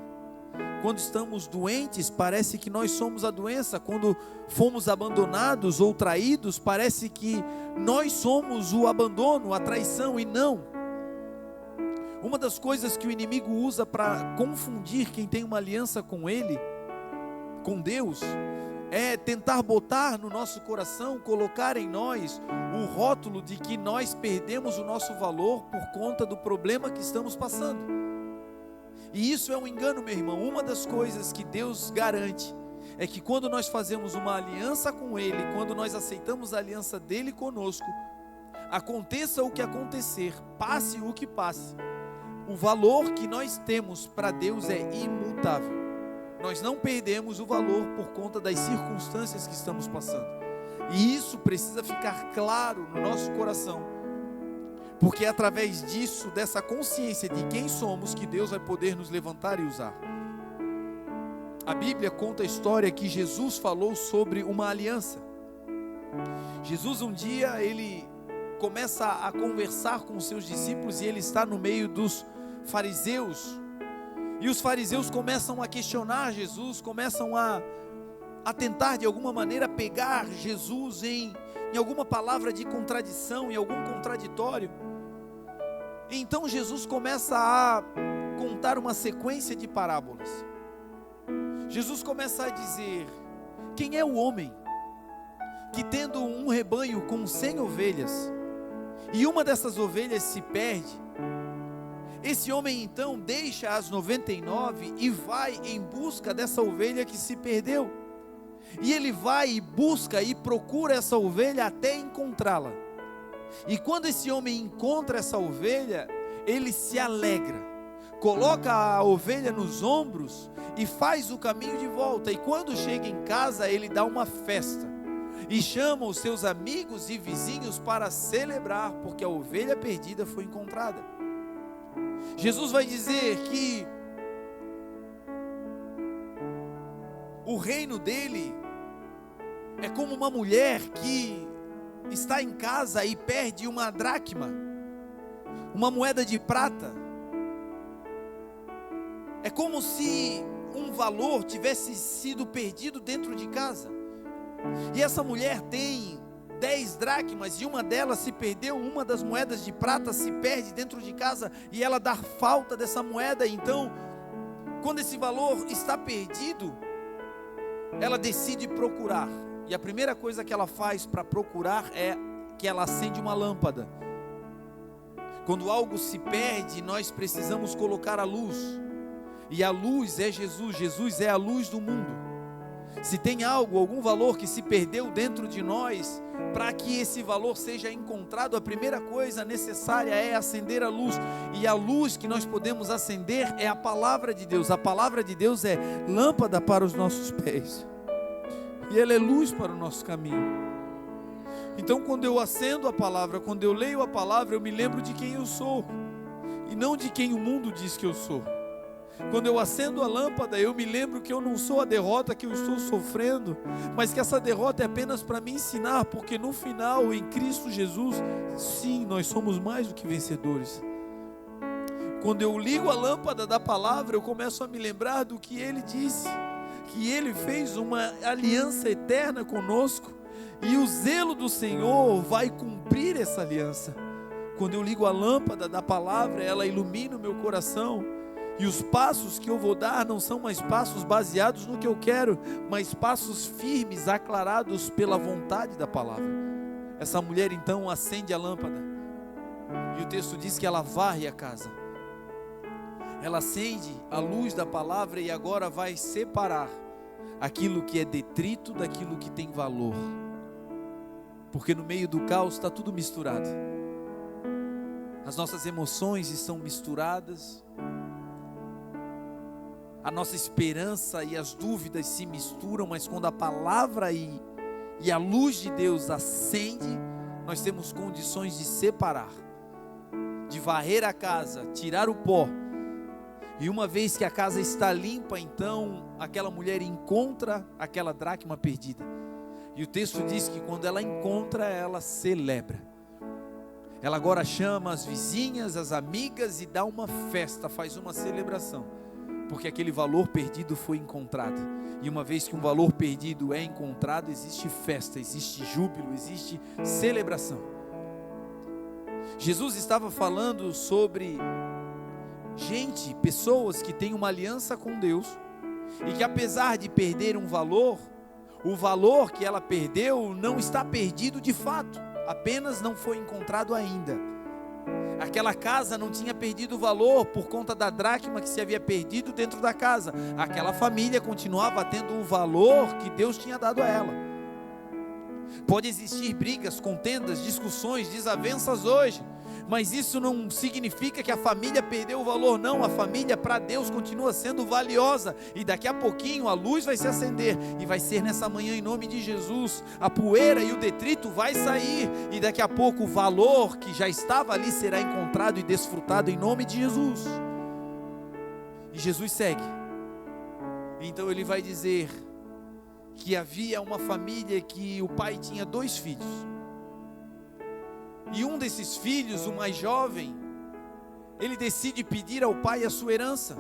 Quando estamos doentes, parece que nós somos a doença. Quando fomos abandonados ou traídos, parece que nós somos o abandono, a traição, e não. Uma das coisas que o inimigo usa para confundir quem tem uma aliança com ele, com Deus, é tentar botar no nosso coração, colocar em nós o rótulo de que nós perdemos o nosso valor por conta do problema que estamos passando. E isso é um engano, meu irmão. Uma das coisas que Deus garante é que quando nós fazemos uma aliança com Ele, quando nós aceitamos a aliança dEle conosco, aconteça o que acontecer, passe o que passe, o valor que nós temos para Deus é imutável. Nós não perdemos o valor por conta das circunstâncias que estamos passando. E isso precisa ficar claro no nosso coração. Porque é através disso, dessa consciência de quem somos, que Deus vai poder nos levantar e usar. A Bíblia conta a história que Jesus falou sobre uma aliança. Jesus um dia, ele começa a conversar com os seus discípulos e ele está no meio dos fariseus. E os fariseus começam a questionar Jesus, começam a tentar de alguma maneira pegar Jesus em alguma palavra de contradição, em algum contraditório. Então Jesus começa a contar uma sequência de parábolas. Jesus começa a dizer: quem é o homem que, tendo um rebanho com 100 ovelhas, e uma dessas ovelhas se perde, esse homem então deixa as 99 e vai em busca dessa ovelha que se perdeu. E ele vai e busca e procura essa ovelha até encontrá-la. E quando esse homem encontra essa ovelha, ele se alegra, coloca a ovelha nos ombros e faz o caminho de volta. E quando chega em casa, ele dá uma festa e chama os seus amigos e vizinhos para celebrar, porque a ovelha perdida foi encontrada. Jesus vai dizer que o reino dele é como uma mulher que está em casa e perde uma dracma, uma moeda de prata. É como se um valor tivesse sido perdido dentro de casa. E essa mulher tem 10 dracmas e uma delas se perdeu, uma das moedas de prata se perde dentro de casa e ela dá falta dessa moeda. Então, quando esse valor está perdido, ela decide procurar. E a primeira coisa que ela faz para procurar é que ela acende uma lâmpada. Quando algo se perde, nós precisamos colocar a luz. E a luz é Jesus. Jesus é a luz do mundo. Se tem algo, algum valor que se perdeu dentro de nós, para que esse valor seja encontrado, a primeira coisa necessária é acender a luz. E a luz que nós podemos acender é a palavra de Deus. A palavra de Deus é lâmpada para os nossos pés e ela é luz para o nosso caminho. Então, quando eu acendo a palavra, quando eu leio a palavra, eu me lembro de quem eu sou e não de quem o mundo diz que eu sou. Quando eu acendo a lâmpada, eu me lembro que eu não sou a derrota que eu estou sofrendo, mas que essa derrota é apenas para me ensinar, porque no final, em Cristo Jesus, sim, nós somos mais do que vencedores. Quando eu ligo a lâmpada da palavra, eu começo a me lembrar do que Ele disse, que Ele fez uma aliança eterna conosco, e o zelo do Senhor vai cumprir essa aliança. Quando eu ligo a lâmpada da palavra, ela ilumina o meu coração, e os passos que eu vou dar não são mais passos baseados no que eu quero, mas passos firmes, aclarados pela vontade da palavra. Essa mulher então acende a lâmpada, e o texto diz que ela varre a casa. Ela acende a luz da palavra e agora vai separar aquilo que é detrito daquilo que tem valor. Porque no meio do caos está tudo misturado. As nossas emoções estão misturadas, a nossa esperança e as dúvidas se misturam, mas quando a palavra e a luz de Deus acende, nós temos condições de separar, de varrer a casa, tirar o pó. E uma vez que a casa está limpa, então aquela mulher encontra aquela dracma perdida. E o texto diz que quando ela encontra, ela celebra. Ela agora chama as vizinhas, as amigas e dá uma festa, faz uma celebração, porque aquele valor perdido foi encontrado. E uma vez que um valor perdido é encontrado, existe festa, existe júbilo, existe celebração. Jesus estava falando sobre pessoas que têm uma aliança com Deus e que, apesar de perder um valor, o valor que ela perdeu não está perdido de fato, apenas não foi encontrado ainda. Aquela casa não tinha perdido o valor por conta da dracma que se havia perdido dentro da casa. Aquela família continuava tendo o valor que Deus tinha dado a ela. Pode existir brigas, contendas, discussões, desavenças hoje, mas isso não significa que a família perdeu o valor, não. A família para Deus continua sendo valiosa, e daqui a pouquinho a luz vai se acender, e vai ser nessa manhã em nome de Jesus, a poeira e o detrito vai sair, e daqui a pouco o valor que já estava ali será encontrado e desfrutado em nome de Jesus. E Jesus segue, então ele vai dizer que havia uma família que o pai tinha 2 filhos, e um desses filhos, o mais jovem, ele decide pedir ao pai a sua herança.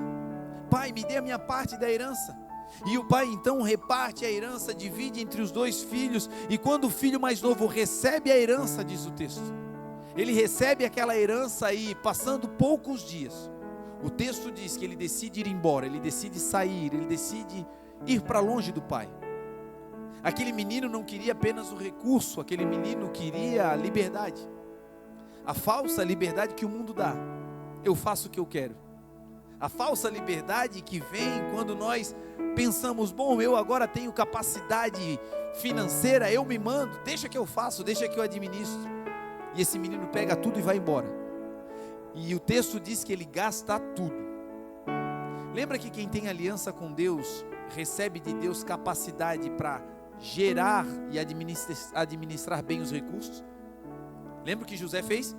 Pai, me dê a minha parte da herança. E o pai então reparte a herança, divide entre os 2 filhos, e quando o filho mais novo recebe a herança, diz o texto, ele recebe aquela herança e passando poucos dias, o texto diz que ele decide ir embora, ele decide sair, ele decide ir para longe do pai. Aquele menino não queria apenas o recurso, aquele menino queria a liberdade. A falsa liberdade que o mundo dá. Eu faço o que eu quero. A falsa liberdade que vem quando nós pensamos, bom, eu agora tenho capacidade financeira, eu me mando, deixa que eu faço, deixa que eu administro. E esse menino pega tudo e vai embora. E o texto diz que ele gasta tudo. Lembra que quem tem aliança com Deus recebe de Deus capacidade para gerar e administrar bem os recursos? Lembra o que José fez?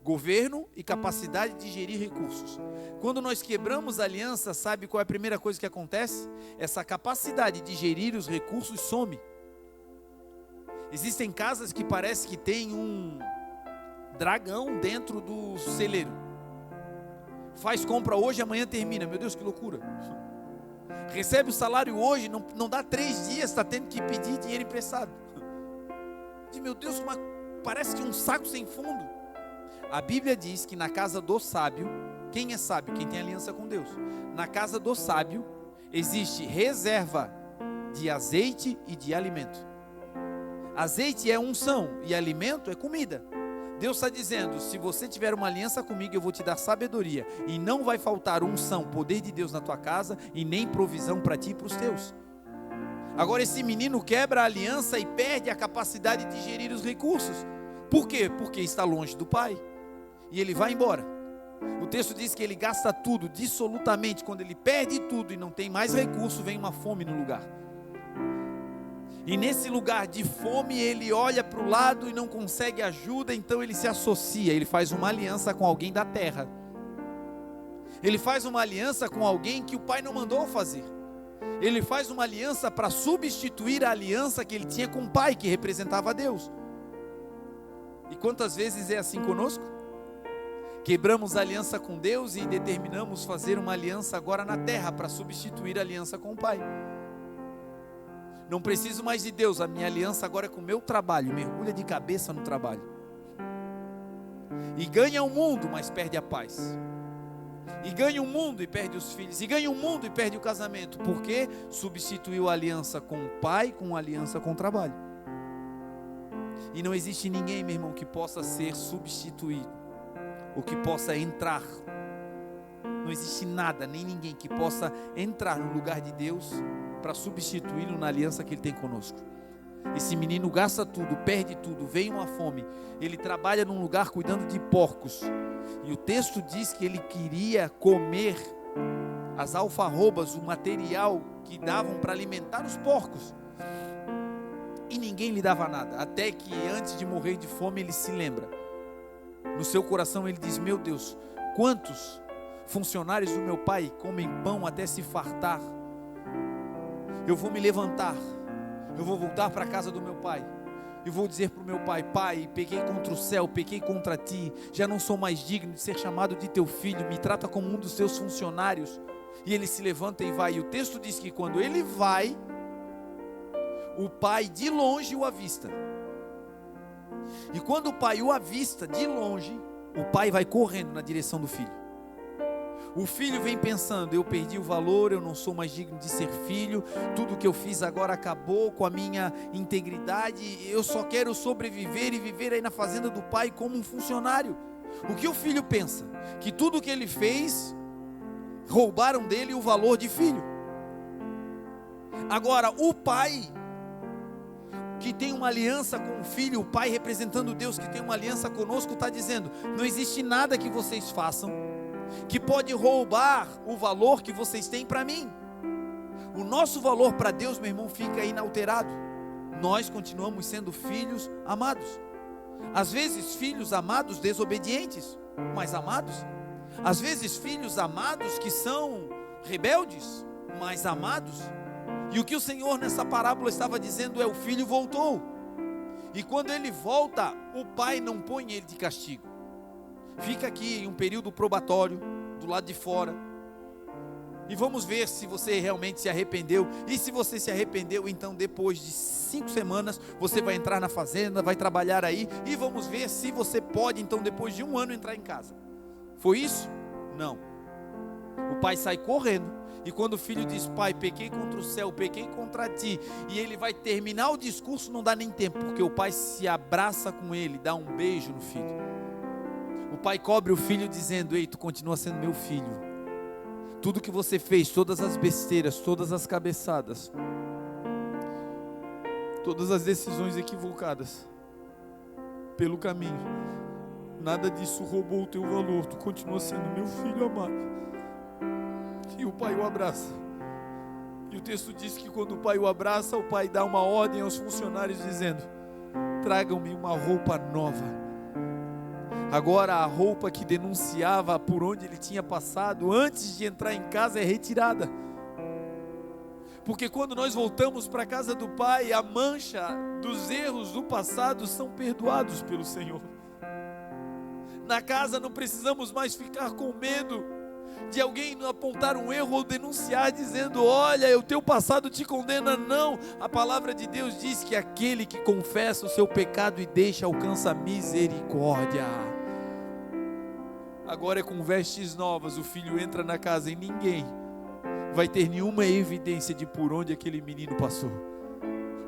Governo e capacidade de gerir recursos. Quando nós quebramos a aliança, sabe qual é a primeira coisa que acontece? Essa capacidade de gerir os recursos some. Existem casas que parece que tem um dragão dentro do celeiro. Faz compra hoje, amanhã termina. Meu Deus, que loucura. Recebe o salário hoje, não dá 3 dias, está tendo que pedir dinheiro emprestado. Meu Deus, parece que um saco sem fundo. A Bíblia diz que na casa do sábio, quem é sábio? Quem tem aliança com Deus. Na casa do sábio existe reserva de azeite e de alimento. Azeite é unção e alimento é comida. Deus está dizendo, se você tiver uma aliança comigo, eu vou te dar sabedoria, e não vai faltar unção, poder de Deus na tua casa, e nem provisão para ti e para os teus. Agora esse menino quebra a aliança e perde a capacidade de gerir os recursos. Por quê? Porque está longe do pai, e ele vai embora. O texto diz que ele gasta tudo, dissolutamente. Quando ele perde tudo e não tem mais recurso, vem uma fome no lugar. E nesse lugar de fome, ele olha para o lado e não consegue ajuda, então ele se associa, ele faz uma aliança com alguém da terra. Ele faz uma aliança com alguém que o pai não mandou fazer. Ele faz uma aliança para substituir a aliança que ele tinha com o pai, que representava Deus. E quantas vezes é assim conosco? Quebramos a aliança com Deus e determinamos fazer uma aliança agora na terra para substituir a aliança com o pai. Não preciso mais de Deus, a minha aliança agora é com o meu trabalho. Mergulha de cabeça no trabalho. E ganha o mundo, mas perde a paz. E ganha o mundo e perde os filhos. E ganha o mundo e perde o casamento. Porque substituiu a aliança com o pai com a aliança com o trabalho. E não existe ninguém, meu irmão, que possa ser substituído, ou que possa entrar. Não existe nada, nem ninguém que possa entrar no lugar de Deus para substituí-lo na aliança que ele tem conosco. Esse menino gasta tudo, perde tudo, vem uma fome. Ele trabalha num lugar cuidando de porcos. E o texto diz que ele queria comer as alfarrobas, o material que davam para alimentar os porcos. E ninguém lhe dava nada, até que antes de morrer de fome ele se lembra. No seu coração ele diz: meu Deus, quantos funcionários do meu pai comem pão até se fartar? Eu vou me levantar, eu vou voltar para a casa do meu pai, e vou dizer para o meu pai: pai, pequei contra o céu, pequei contra ti, já não sou mais digno de ser chamado de teu filho, me trata como um dos teus funcionários. E ele se levanta e vai, e o texto diz que quando ele vai, o pai de longe o avista. E quando o pai o avista de longe, o pai vai correndo na direção do filho. O filho vem pensando: eu perdi o valor, eu não sou mais digno de ser filho, tudo que eu fiz agora acabou com a minha integridade, eu só quero sobreviver e viver aí na fazenda do pai como um funcionário. O que o filho pensa? Que tudo que ele fez, roubaram dele o valor de filho. Agora o pai, que tem uma aliança com o filho, o pai representando Deus que tem uma aliança conosco, está dizendo: não existe nada que vocês façam que pode roubar o valor que vocês têm para mim. O nosso valor para Deus, meu irmão, fica inalterado. Nós continuamos sendo filhos amados. Às vezes filhos amados desobedientes, mas amados. Às vezes filhos amados que são rebeldes, mas amados. E o que o Senhor nessa parábola estava dizendo é: o filho voltou, e quando ele volta, o pai não põe ele de castigo. Fica aqui em um período probatório, do lado de fora, e vamos ver se você realmente se arrependeu. E se você se arrependeu, então depois de 5 semanas, você vai entrar na fazenda, vai trabalhar aí, e vamos ver se você pode, então depois de 1 ano, entrar em casa. Foi isso? Não. O pai sai correndo, e quando o filho diz: pai, pequei contra o céu, pequei contra ti, e ele vai terminar o discurso, não dá nem tempo, porque o pai se abraça com ele, dá um beijo no filho. O pai cobre o filho dizendo: ei, tu continua sendo meu filho. Tudo que você fez, todas as besteiras, todas as cabeçadas, todas as decisões equivocadas pelo caminho, nada disso roubou o teu valor, tu continua sendo meu filho amado. E o pai o abraça. E o texto diz que quando o pai o abraça, o pai dá uma ordem aos funcionários dizendo: tragam-me uma roupa nova. Agora a roupa que denunciava por onde ele tinha passado antes de entrar em casa é retirada. Porque quando nós voltamos para a casa do pai, a mancha dos erros do passado são perdoados pelo Senhor. Na casa não precisamos mais ficar com medo de alguém apontar um erro ou denunciar dizendo: olha, o teu passado te condena. Não, a palavra de Deus diz que aquele que confessa o seu pecado e deixa alcança misericórdia. Agora é com vestes novas, o filho entra na casa e ninguém vai ter nenhuma evidência de por onde aquele menino passou.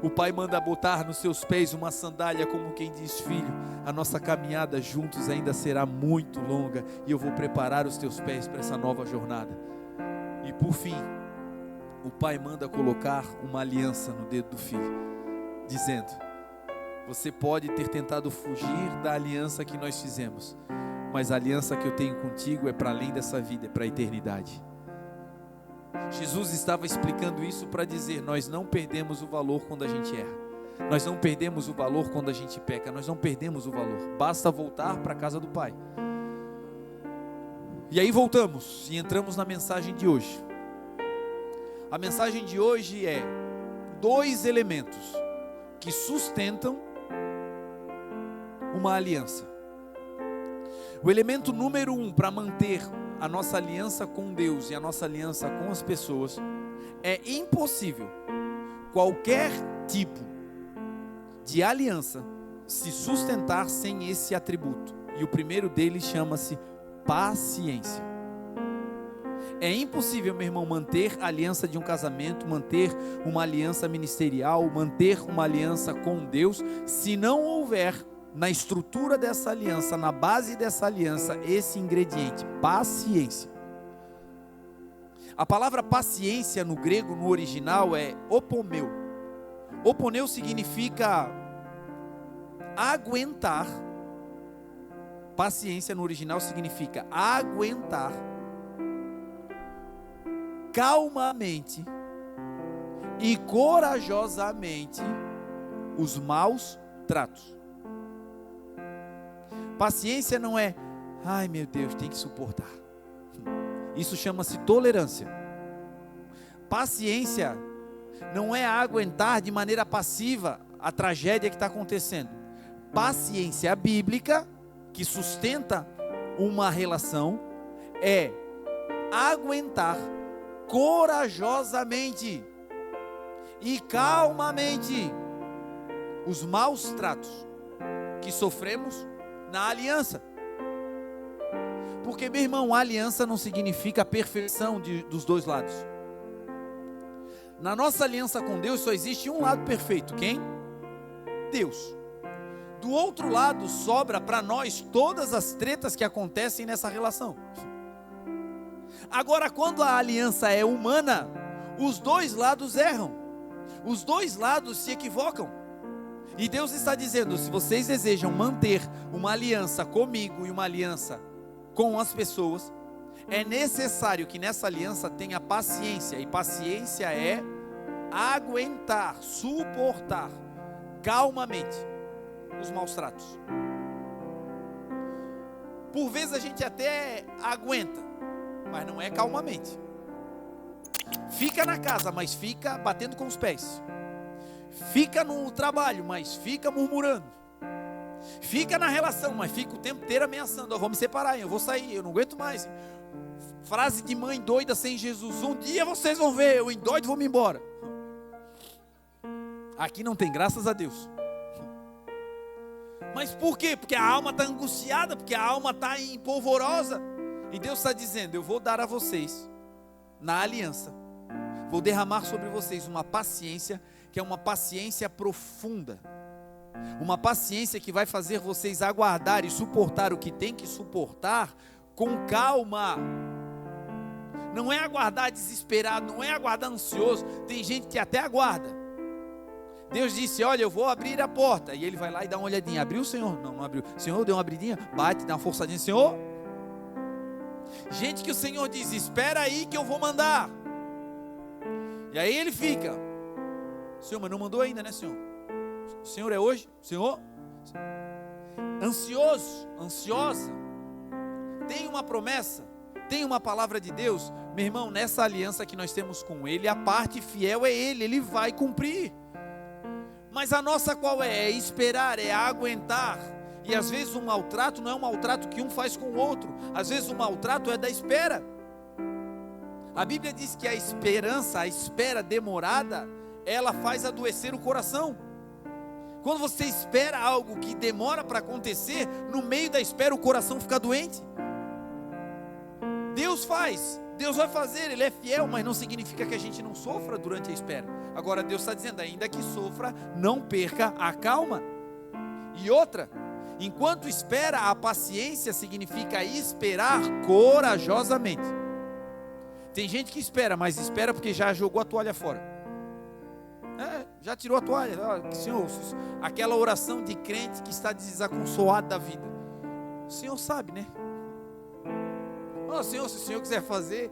O pai manda botar nos seus pés uma sandália, como quem diz: filho, a nossa caminhada juntos ainda será muito longa, e eu vou preparar os teus pés para essa nova jornada. E por fim, o pai manda colocar uma aliança no dedo do filho, dizendo: você pode ter tentado fugir da aliança que nós fizemos, mas a aliança que eu tenho contigo é para além dessa vida, é para a eternidade. Jesus estava explicando isso para dizer: nós não perdemos o valor quando a gente erra, nós não perdemos o valor quando a gente peca, nós não perdemos o valor, basta voltar para a casa do Pai. E aí voltamos e entramos na mensagem de hoje. A mensagem de hoje é 2 elementos que sustentam uma aliança. O elemento número 1 para manter a nossa aliança com Deus e a nossa aliança com as pessoas: é impossível qualquer tipo de aliança se sustentar sem esse atributo. E o primeiro deles chama-se paciência. É impossível, meu irmão, manter a aliança de um casamento, manter uma aliança ministerial, manter uma aliança com Deus, se não houver na estrutura dessa aliança, na base dessa aliança, esse ingrediente: paciência. A palavra paciência no grego, no original, é opomeu. Opomeu significa aguentar. Paciência no original significa aguentar calmamente e corajosamente os maus tratos. Paciência não é, ai meu Deus, tem que suportar. Isso chama-se tolerância. Paciência não é aguentar de maneira passiva a tragédia que está acontecendo. Paciência bíblica, que sustenta uma relação, é aguentar corajosamente e calmamente os maus tratos que sofremos na aliança. Porque, meu irmão, a aliança não significa a perfeição dos dois lados. Na nossa aliança com Deus só existe um lado perfeito. Quem? Deus. Do outro lado sobra para nós todas as tretas que acontecem nessa relação. Agora, quando a aliança é humana, os dois lados erram. Os dois lados se equivocam. E Deus está dizendo, se vocês desejam manter uma aliança comigo e uma aliança com as pessoas, é necessário que nessa aliança tenha paciência. E paciência é aguentar, suportar calmamente os maus tratos. Por vezes a gente até aguenta, mas não é calmamente. Fica na casa, mas fica batendo com os pés. Fica no trabalho, mas fica murmurando. Fica na relação, mas fica o tempo inteiro ameaçando. Eu vou me separar, eu vou sair, eu não aguento mais. Frase de mãe doida sem Jesus. Um dia vocês vão ver, eu endoido e vou me embora. Aqui não tem, graças a Deus. Mas por quê? Porque a alma está angustiada, porque a alma está empolvorosa. E Deus está dizendo, eu vou dar a vocês, na aliança, vou derramar sobre vocês uma paciência, que é uma paciência profunda. Uma paciência que vai fazer vocês aguardar e suportar o que tem que suportar com calma. Não é aguardar desesperado, não é aguardar ansioso. Tem gente que até aguarda. Deus disse, olha, eu vou abrir a porta. E ele vai lá e dá uma olhadinha. Abriu, Senhor? Não, não abriu. Senhor, deu uma abridinha? Bate, dá uma forçadinha. Senhor? Gente que o Senhor diz, espera aí que eu vou mandar. E aí ele fica. Senhor, mas não mandou ainda, né, Senhor? O Senhor é hoje? Senhor? Ansioso, ansiosa. Tem uma promessa, tem uma palavra de Deus. Meu irmão, nessa aliança que nós temos com Ele, a parte fiel é Ele vai cumprir. Mas a nossa qual é? É esperar, é aguentar. E às vezes o maltrato não é um maltrato que um faz com o outro. Às vezes o maltrato é da espera. A Bíblia diz que a esperança, a espera demorada, ela faz adoecer o coração. Quando você espera algo que demora para acontecer, no meio da espera o coração fica doente. Deus faz, Deus vai fazer, Ele é fiel, mas não significa que a gente não sofra durante a espera. Agora Deus está dizendo, ainda que sofra, não perca a calma. E outra, enquanto espera, a paciência significa esperar corajosamente. Tem gente que espera, mas espera porque já jogou a toalha fora. Já tirou a toalha. Senhor, aquela oração de crente que está desaconsolado da vida. O Senhor sabe, né? Senhor, se o Senhor quiser fazer,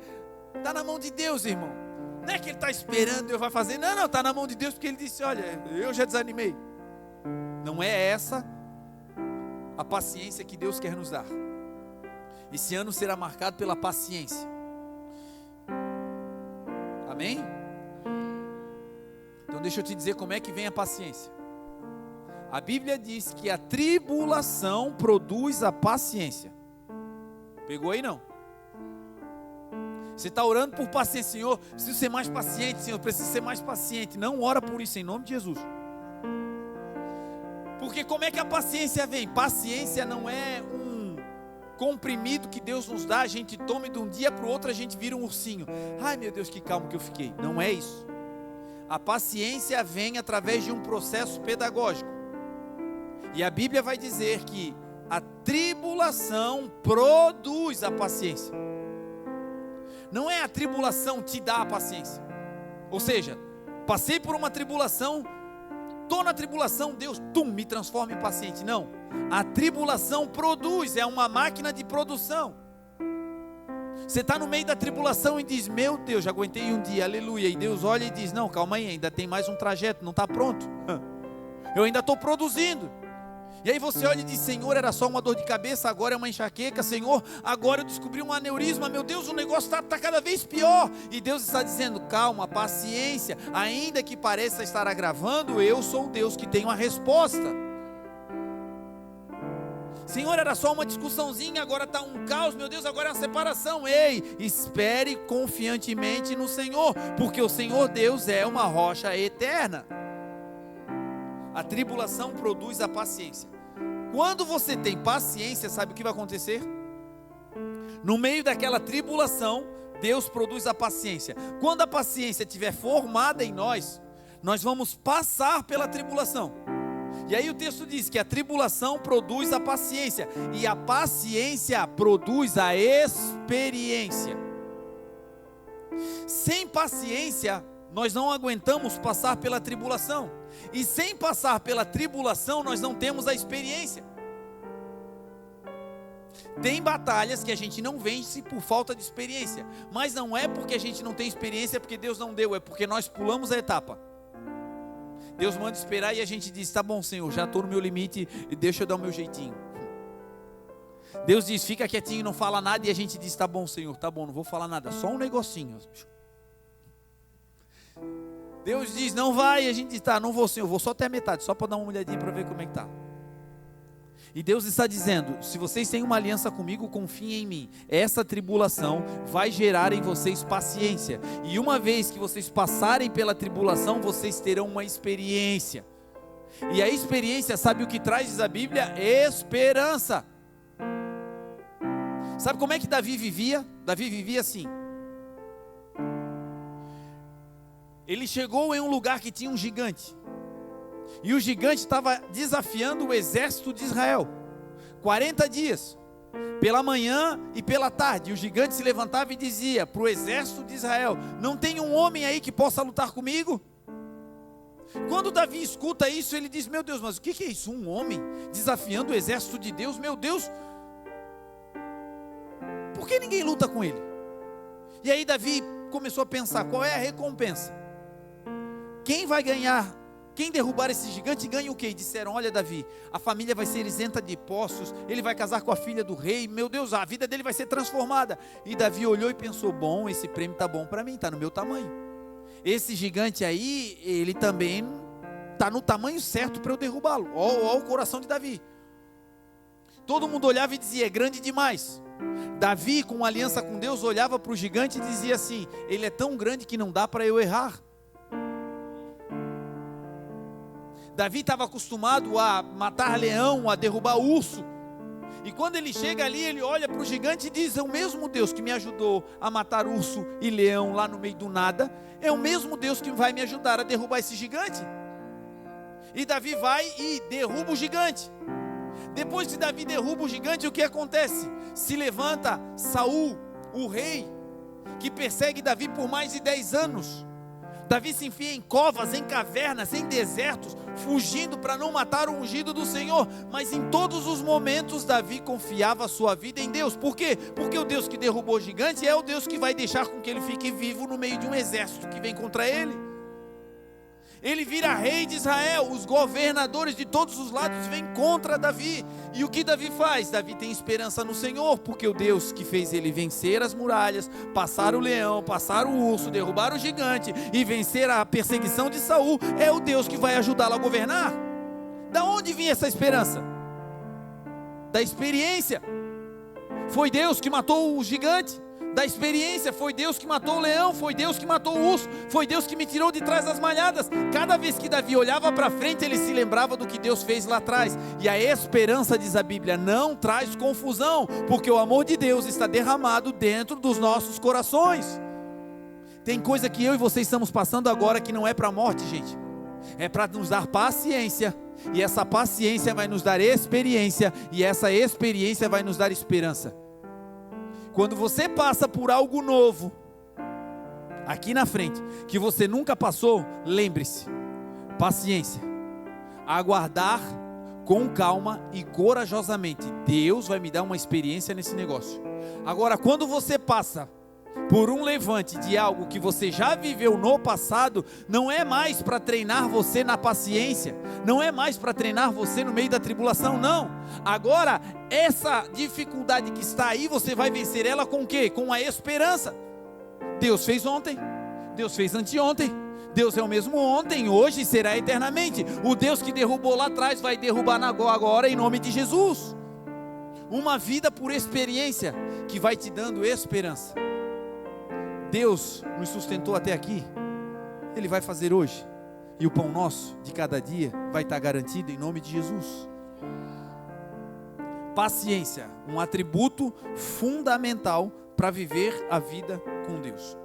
está na mão de Deus, irmão. Não é que Ele está esperando e eu vai fazer. Não, está na mão de Deus, porque Ele disse, olha, eu já desanimei. Não é essa a paciência que Deus quer nos dar. Esse ano será marcado pela paciência. Amém? Então deixa eu te dizer como é que vem a paciência. A Bíblia diz que a tribulação produz a paciência. Pegou aí não? Você está orando por paciência, Senhor, preciso ser mais paciente, Senhor, preciso ser mais paciente. Não ora por isso em nome de Jesus. Porque como é que a paciência vem? Paciência não é um comprimido que Deus nos dá, a gente toma e de um dia para o outro a gente vira um ursinho. Ai meu Deus, que calmo que eu fiquei. Não é isso. A paciência vem através de um processo pedagógico. E a Bíblia vai dizer que a tribulação produz a paciência. Não é a tribulação te dá a paciência. Ou seja, passei por uma tribulação, estou na tribulação, Deus, me transforma em paciente. Não, a tribulação produz, é uma máquina de produção. Você está no meio da tribulação e diz: meu Deus, já aguentei um dia, aleluia. E Deus olha e diz: não, calma aí, ainda tem mais um trajeto, não está pronto. Eu ainda estou produzindo. E aí você olha e diz: Senhor, era só uma dor de cabeça, agora é uma enxaqueca. Senhor, agora eu descobri um aneurisma. Meu Deus, o negócio está cada vez pior. E Deus está dizendo: calma, paciência. Ainda que pareça estar agravando, eu sou o Deus que tem uma resposta. Senhor, era só uma discussãozinha, agora está um caos. Meu Deus, agora é uma separação. Ei, espere confiantemente no Senhor, porque o Senhor Deus é uma rocha eterna. A tribulação produz a paciência. Quando você tem paciência, sabe o que vai acontecer? No meio daquela tribulação, Deus produz a paciência. Quando a paciência estiver formada em nós, nós vamos passar pela tribulação. E aí o texto diz que a tribulação produz a paciência, e a paciência produz a experiência. Sem paciência, nós não aguentamos passar pela tribulação. E sem passar pela tribulação, nós não temos a experiência. Tem batalhas que a gente não vence por falta de experiência. Mas não é porque a gente não tem experiência, é porque Deus não deu, é porque nós pulamos a etapa. Deus manda esperar e a gente diz: tá bom, Senhor, já estou no meu limite, deixa eu dar o meu jeitinho. Deus diz: fica quietinho, não fala nada, e a gente diz: tá bom, Senhor, tá bom, não vou falar nada, só um negocinho. Deus diz: não vai, e a gente diz: tá, não vou, Senhor, vou só até a metade, só para dar uma olhadinha para ver como é que tá. E Deus está dizendo: se vocês têm uma aliança comigo, confiem em mim. Essa tribulação vai gerar em vocês paciência. E uma vez que vocês passarem pela tribulação, vocês terão uma experiência. E a experiência, sabe o que traz, diz a Bíblia? Esperança. Sabe como é que Davi vivia? Davi vivia assim. Ele chegou em um lugar que tinha um gigante. E o gigante estava desafiando o exército de Israel. 40 dias, pela manhã e pela tarde. E o gigante se levantava e dizia para o exército de Israel: não tem um homem aí que possa lutar comigo? Quando Davi escuta isso, ele diz: meu Deus, mas o que é isso? Um homem desafiando o exército de Deus? Meu Deus, por que ninguém luta com ele? E aí Davi começou a pensar: qual é a recompensa? Quem vai ganhar? Quem derrubar esse gigante ganha o quê? E disseram: olha, Davi, a família vai ser isenta de impostos, ele vai casar com a filha do rei, meu Deus, a vida dele vai ser transformada. E Davi olhou e pensou: bom, esse prêmio está bom para mim, está no meu tamanho. Esse gigante aí, ele também está no tamanho certo para eu derrubá-lo. Olha o coração de Davi. Todo mundo olhava e dizia: é grande demais. Davi, com uma aliança com Deus, olhava para o gigante e dizia assim: ele é tão grande que não dá para eu errar. Davi estava acostumado a matar leão, a derrubar urso. E quando ele chega ali, ele olha para o gigante e diz: é o mesmo Deus que me ajudou a matar urso e leão lá no meio do nada, é o mesmo Deus que vai me ajudar a derrubar esse gigante. E Davi vai e derruba o gigante. Depois que Davi derruba o gigante, o que acontece? Se levanta Saul, o rei, que persegue Davi por mais de 10 anos. Davi se enfia em covas, em cavernas, em desertos, fugindo para não matar o ungido do Senhor. Mas em todos os momentos Davi confiava a sua vida em Deus. Por quê? Porque o Deus que derrubou o gigante é o Deus que vai deixar com que ele fique vivo no meio de um exército que vem contra ele. Ele vira rei de Israel, os governadores de todos os lados vêm contra Davi. E o que Davi faz? Davi tem esperança no Senhor, porque o Deus que fez ele vencer as muralhas, passar o leão, passar o urso, derrubar o gigante e vencer a perseguição de Saul, é o Deus que vai ajudá-lo a governar. Da onde vinha essa esperança? Da experiência. Foi Deus que matou o gigante. Da experiência, foi Deus que matou o leão, foi Deus que matou o urso, foi Deus que me tirou de trás das malhadas. Cada vez que Davi olhava para frente, ele se lembrava do que Deus fez lá atrás. E a esperança, diz a Bíblia, não traz confusão, porque o amor de Deus está derramado dentro dos nossos corações. Tem coisa que eu e você estamos passando agora que não é para a morte, gente, é para nos dar paciência. E essa paciência vai nos dar experiência, e essa experiência vai nos dar esperança. Quando você passa por algo novo, aqui na frente, que você nunca passou, lembre-se, paciência, aguardar com calma e corajosamente. Deus vai me dar uma experiência nesse negócio. Agora, quando você passa por um levante de algo que você já viveu no passado, não é mais para treinar você na paciência, não é mais para treinar você no meio da tribulação, não. Agora, essa dificuldade que está aí, você vai vencer ela com o quê? Com a esperança. Deus fez ontem, Deus fez anteontem, Deus é o mesmo ontem, hoje e será eternamente. O Deus que derrubou lá atrás vai derrubar agora em nome de Jesus. Uma vida por experiência que vai te dando esperança. Deus nos sustentou até aqui, Ele vai fazer hoje, e o pão nosso de cada dia vai estar garantido em nome de Jesus. Paciência, um atributo fundamental para viver a vida com Deus.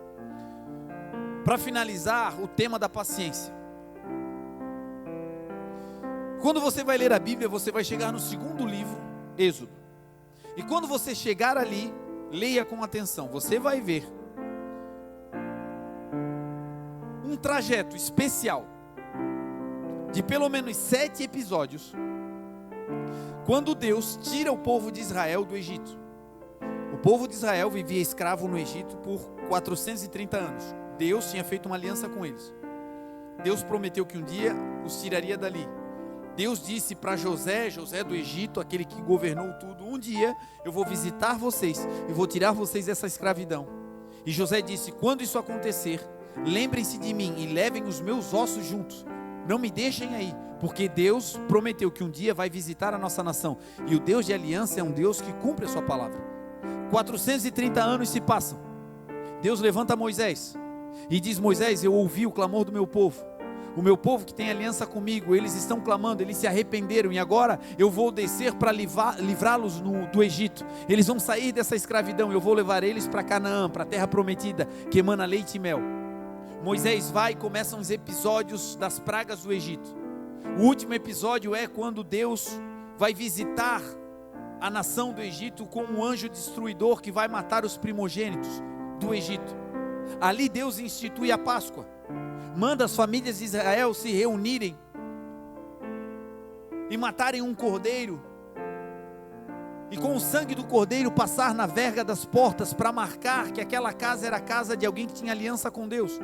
Para finalizar o tema da paciência, quando você vai ler a Bíblia, você vai chegar no segundo livro, Êxodo, e quando você chegar ali, leia com atenção, você vai ver um trajeto especial de pelo menos 7 episódios, quando Deus tira o povo de Israel do Egito. O povo de Israel vivia escravo no Egito por 430 anos. Deus tinha feito uma aliança com eles. Deus prometeu que um dia os tiraria dali. Deus disse para José do Egito, aquele que governou tudo: um dia eu vou visitar vocês e vou tirar vocês dessa escravidão. E José disse: quando isso acontecer, lembrem-se de mim e levem os meus ossos juntos, não me deixem aí, porque Deus prometeu que um dia vai visitar a nossa nação, e o Deus de aliança é um Deus que cumpre a sua palavra. 430 anos se passam. Deus levanta Moisés e diz: Moisés, eu ouvi o clamor do meu povo, o meu povo que tem aliança comigo, eles estão clamando, eles se arrependeram, e agora eu vou descer para livrá-los do Egito. Eles vão sair dessa escravidão, eu vou levar eles para Canaã, para a terra prometida, que emana leite e mel. Moisés vai e começam os episódios das pragas do Egito. O último episódio é quando Deus vai visitar a nação do Egito com um anjo destruidor que vai matar os primogênitos do Egito. Ali Deus institui a Páscoa, manda as famílias de Israel se reunirem e matarem um cordeiro, e com o sangue do cordeiro passar na verga das portas, para marcar que aquela casa era a casa de alguém que tinha aliança com Deus.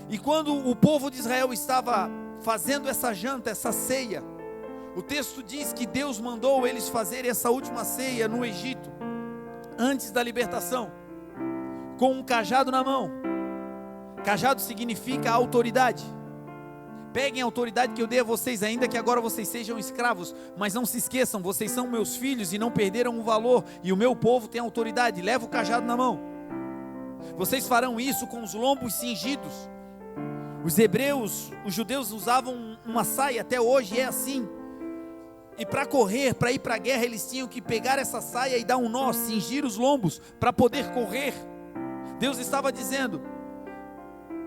E quando o povo de Israel estava fazendo essa janta, essa ceia, o texto diz que Deus mandou eles fazerem essa última ceia no Egito, antes da libertação, com um cajado na mão. Cajado significa autoridade. Peguem a autoridade que eu dei a vocês, ainda que agora vocês sejam escravos, mas não se esqueçam, vocês são meus filhos e não perderam o valor, e o meu povo tem autoridade. Leva o cajado na mão. Vocês farão isso com os lombos cingidos. Os hebreus, os judeus usavam uma saia, até hoje é assim. E para correr, para ir para a guerra, eles tinham que pegar essa saia e dar um nó, cingir os lombos para poder correr. Deus estava dizendo: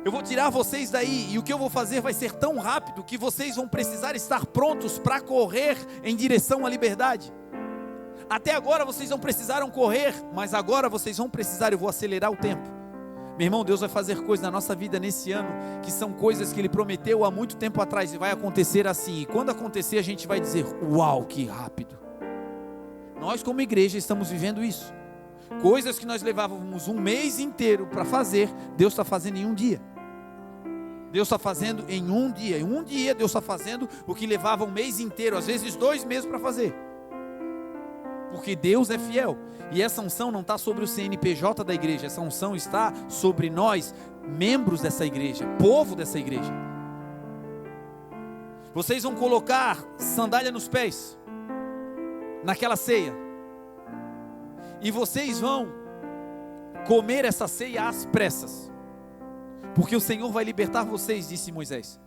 eu vou tirar vocês daí, e o que eu vou fazer vai ser tão rápido que vocês vão precisar estar prontos para correr em direção à liberdade. Até agora vocês não precisaram correr, mas agora vocês vão precisar. Eu vou acelerar o tempo. Meu irmão, Deus vai fazer coisas na nossa vida nesse ano, que são coisas que Ele prometeu há muito tempo atrás, e vai acontecer assim, e quando acontecer a gente vai dizer: uau, que rápido. Nós como igreja estamos vivendo isso. Coisas que nós levávamos um mês inteiro para fazer, Deus está fazendo em um dia. Deus está fazendo em um dia. Em um dia Deus está fazendo o que levava um mês inteiro, às vezes 2 meses para fazer. Porque Deus é fiel. E essa unção não está sobre o CNPJ da igreja, essa unção está sobre nós, membros dessa igreja, povo dessa igreja. Vocês vão colocar sandália nos pés naquela ceia, e vocês vão comer essa ceia às pressas, porque o Senhor vai libertar vocês, disse Moisés.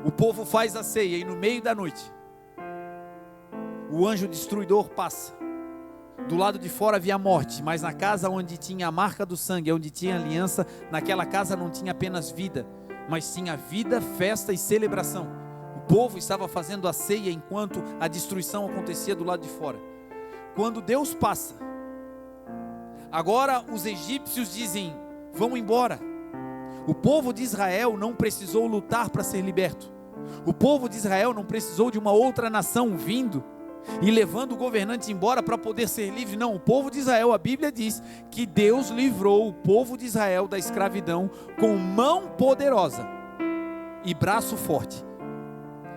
O povo faz a ceia, e no meio da noite o anjo destruidor passa. Do lado de fora havia morte, mas na casa onde tinha a marca do sangue, onde tinha aliança, naquela casa não tinha apenas vida, mas tinha vida, festa e celebração. O povo estava fazendo a ceia enquanto a destruição acontecia do lado de fora. Quando Deus passa, agora os egípcios dizem: vão embora. O povo de Israel não precisou lutar para ser liberto. O povo de Israel não precisou de uma outra nação vindo e levando o governante embora para poder ser livre. Não, o povo de Israel, a Bíblia diz que Deus livrou o povo de Israel da escravidão com mão poderosa e braço forte.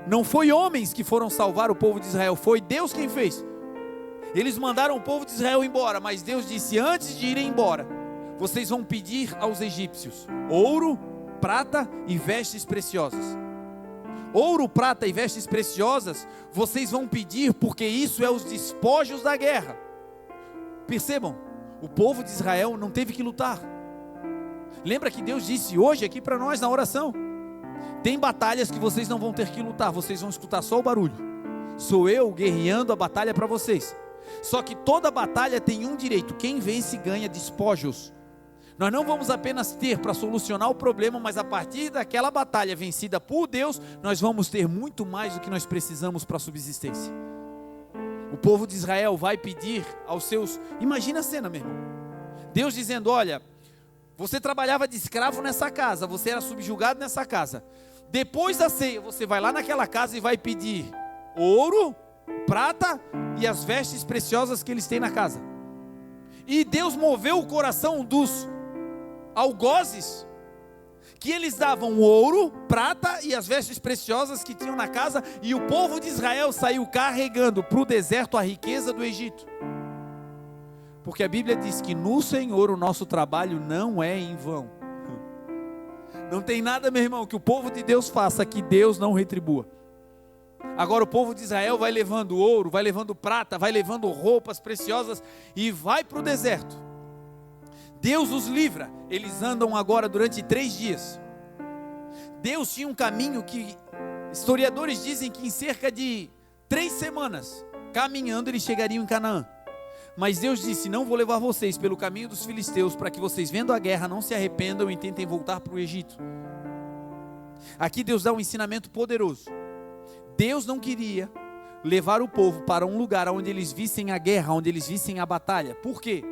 Não foi homens que foram salvar o povo de Israel, foi Deus quem fez. Eles mandaram o povo de Israel embora, mas Deus disse: antes de irem embora, vocês vão pedir aos egípcios ouro, prata e vestes preciosas. Ouro, prata e vestes preciosas, vocês vão pedir, porque isso é os despojos da guerra. Percebam, o povo de Israel não teve que lutar. Lembra que Deus disse hoje aqui para nós na oração: tem batalhas que vocês não vão ter que lutar, vocês vão escutar só o barulho. Sou eu guerreando a batalha para vocês. Só que toda batalha tem um direito: quem vence ganha despojos. Nós não vamos apenas ter para solucionar o problema, mas a partir daquela batalha vencida por Deus, nós vamos ter muito mais do que nós precisamos para a subsistência. O povo de Israel vai pedir aos seus... Imagina a cena, meu irmão. Deus dizendo: olha, você trabalhava de escravo nessa casa, você era subjugado nessa casa. Depois da ceia, você vai lá naquela casa e vai pedir ouro, prata e as vestes preciosas que eles têm na casa. E Deus moveu o coração dos algozes, que eles davam ouro, prata e as vestes preciosas que tinham na casa, e o povo de Israel saiu carregando para o deserto a riqueza do Egito. Porque a Bíblia diz que no Senhor o nosso trabalho não é em vão. Não tem nada, meu irmão, que o povo de Deus faça que Deus não retribua. Agora o povo de Israel vai levando ouro, vai levando prata, vai levando roupas preciosas e vai para o deserto. Deus os livra. Eles andam agora durante 3 dias. Deus tinha um caminho que historiadores dizem que em cerca de 3 semanas, caminhando, eles chegariam em Canaã. Mas Deus disse: não vou levar vocês pelo caminho dos filisteus, para que vocês, vendo a guerra, não se arrependam e tentem voltar para o Egito. Aqui Deus dá um ensinamento poderoso. Deus não queria levar o povo para um lugar onde eles vissem a guerra, onde eles vissem a batalha. Por quê?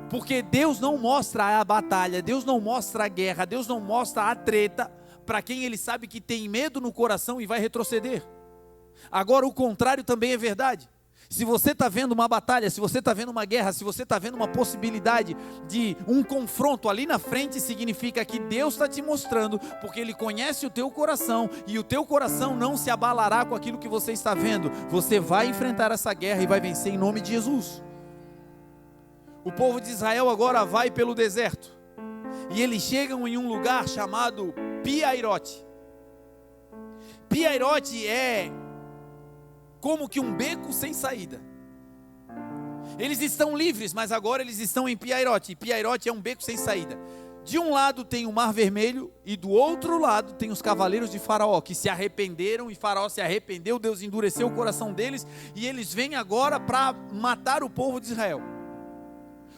Porque Deus não mostra a batalha, Deus não mostra a guerra, Deus não mostra a treta para quem Ele sabe que tem medo no coração e vai retroceder. Agora o contrário também é verdade. Se você está vendo uma batalha, se você está vendo uma guerra, se você está vendo uma possibilidade de um confronto ali na frente, significa que Deus está te mostrando, porque Ele conhece o teu coração, e o teu coração não se abalará com aquilo que você está vendo. Você vai enfrentar essa guerra e vai vencer em nome de Jesus. O povo de Israel agora vai pelo deserto, e eles chegam em um lugar chamado Pi-Hairote. Pi-Hairote é como que um beco sem saída. Eles estão livres, mas agora eles estão em Pi-Hairote. Pi-Hairote é um beco sem saída. De um lado tem o Mar Vermelho, e do outro lado tem os cavaleiros de Faraó, que se arrependeram, e Faraó se arrependeu, Deus endureceu o coração deles, e eles vêm agora para matar o povo de Israel.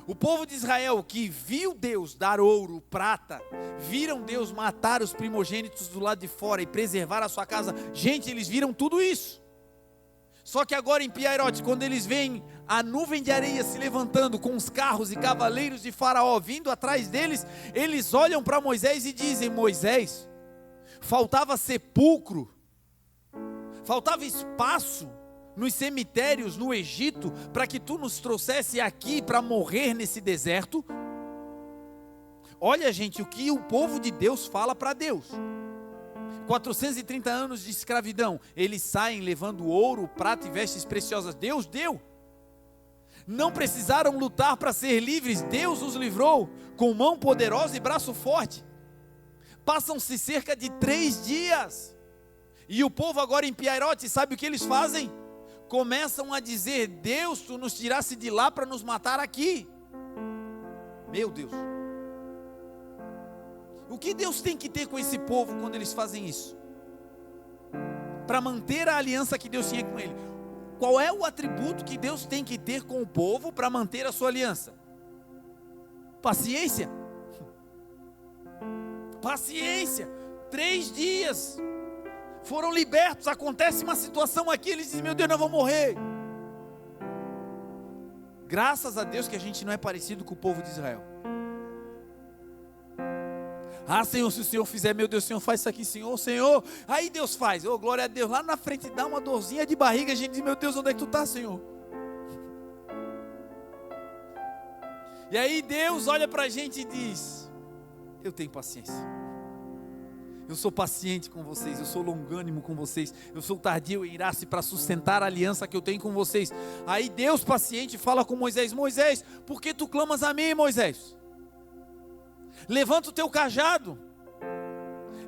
O povo de Israel que viu Deus dar ouro, prata, viram Deus matar os primogênitos do lado de fora e preservar a sua casa. Gente, eles viram tudo isso. Só que agora em Pi-Hairote, quando eles veem a nuvem de areia se levantando com os carros e cavaleiros de Faraó vindo atrás deles, eles olham para Moisés e dizem: Moisés, faltava sepulcro, faltava espaço nos cemitérios no Egito para que tu nos trouxesse aqui para morrer nesse deserto. Olha, gente, o que o povo de Deus fala para Deus. 430 anos de escravidão, eles saem levando ouro, prata e vestes preciosas. Deus deu. Não precisaram lutar para ser livres, Deus os livrou com mão poderosa e braço forte. Passam-se cerca de 3 dias, e o povo agora em Pi-Hairote, sabe o que eles fazem? Começam a dizer: Deus, tu nos tirasse de lá para nos matar aqui. Meu Deus, o que Deus tem que ter com esse povo quando eles fazem isso? Para manter a aliança que Deus tinha com ele. Qual é o atributo que Deus tem que ter com o povo para manter a sua aliança? Paciência. Paciência. 3 dias. Foram libertos, acontece uma situação aqui, eles dizem: meu Deus, nós vamos morrer. Graças a Deus que a gente não é parecido com o povo de Israel. Ah, Senhor, se o Senhor fizer, meu Deus, o Senhor faz isso aqui, Senhor, Senhor. Aí Deus faz, oh, glória a Deus. Lá na frente dá uma dorzinha de barriga, a gente diz, meu Deus, onde é que tu está, Senhor? E aí Deus olha para a gente e diz, eu tenho paciência. Eu sou paciente com vocês, eu sou longânimo com vocês, eu sou tardio em irar-se para sustentar a aliança que eu tenho com vocês. Aí Deus paciente fala com Moisés, Moisés, por que tu clamas a mim, Moisés? Levanta o teu cajado.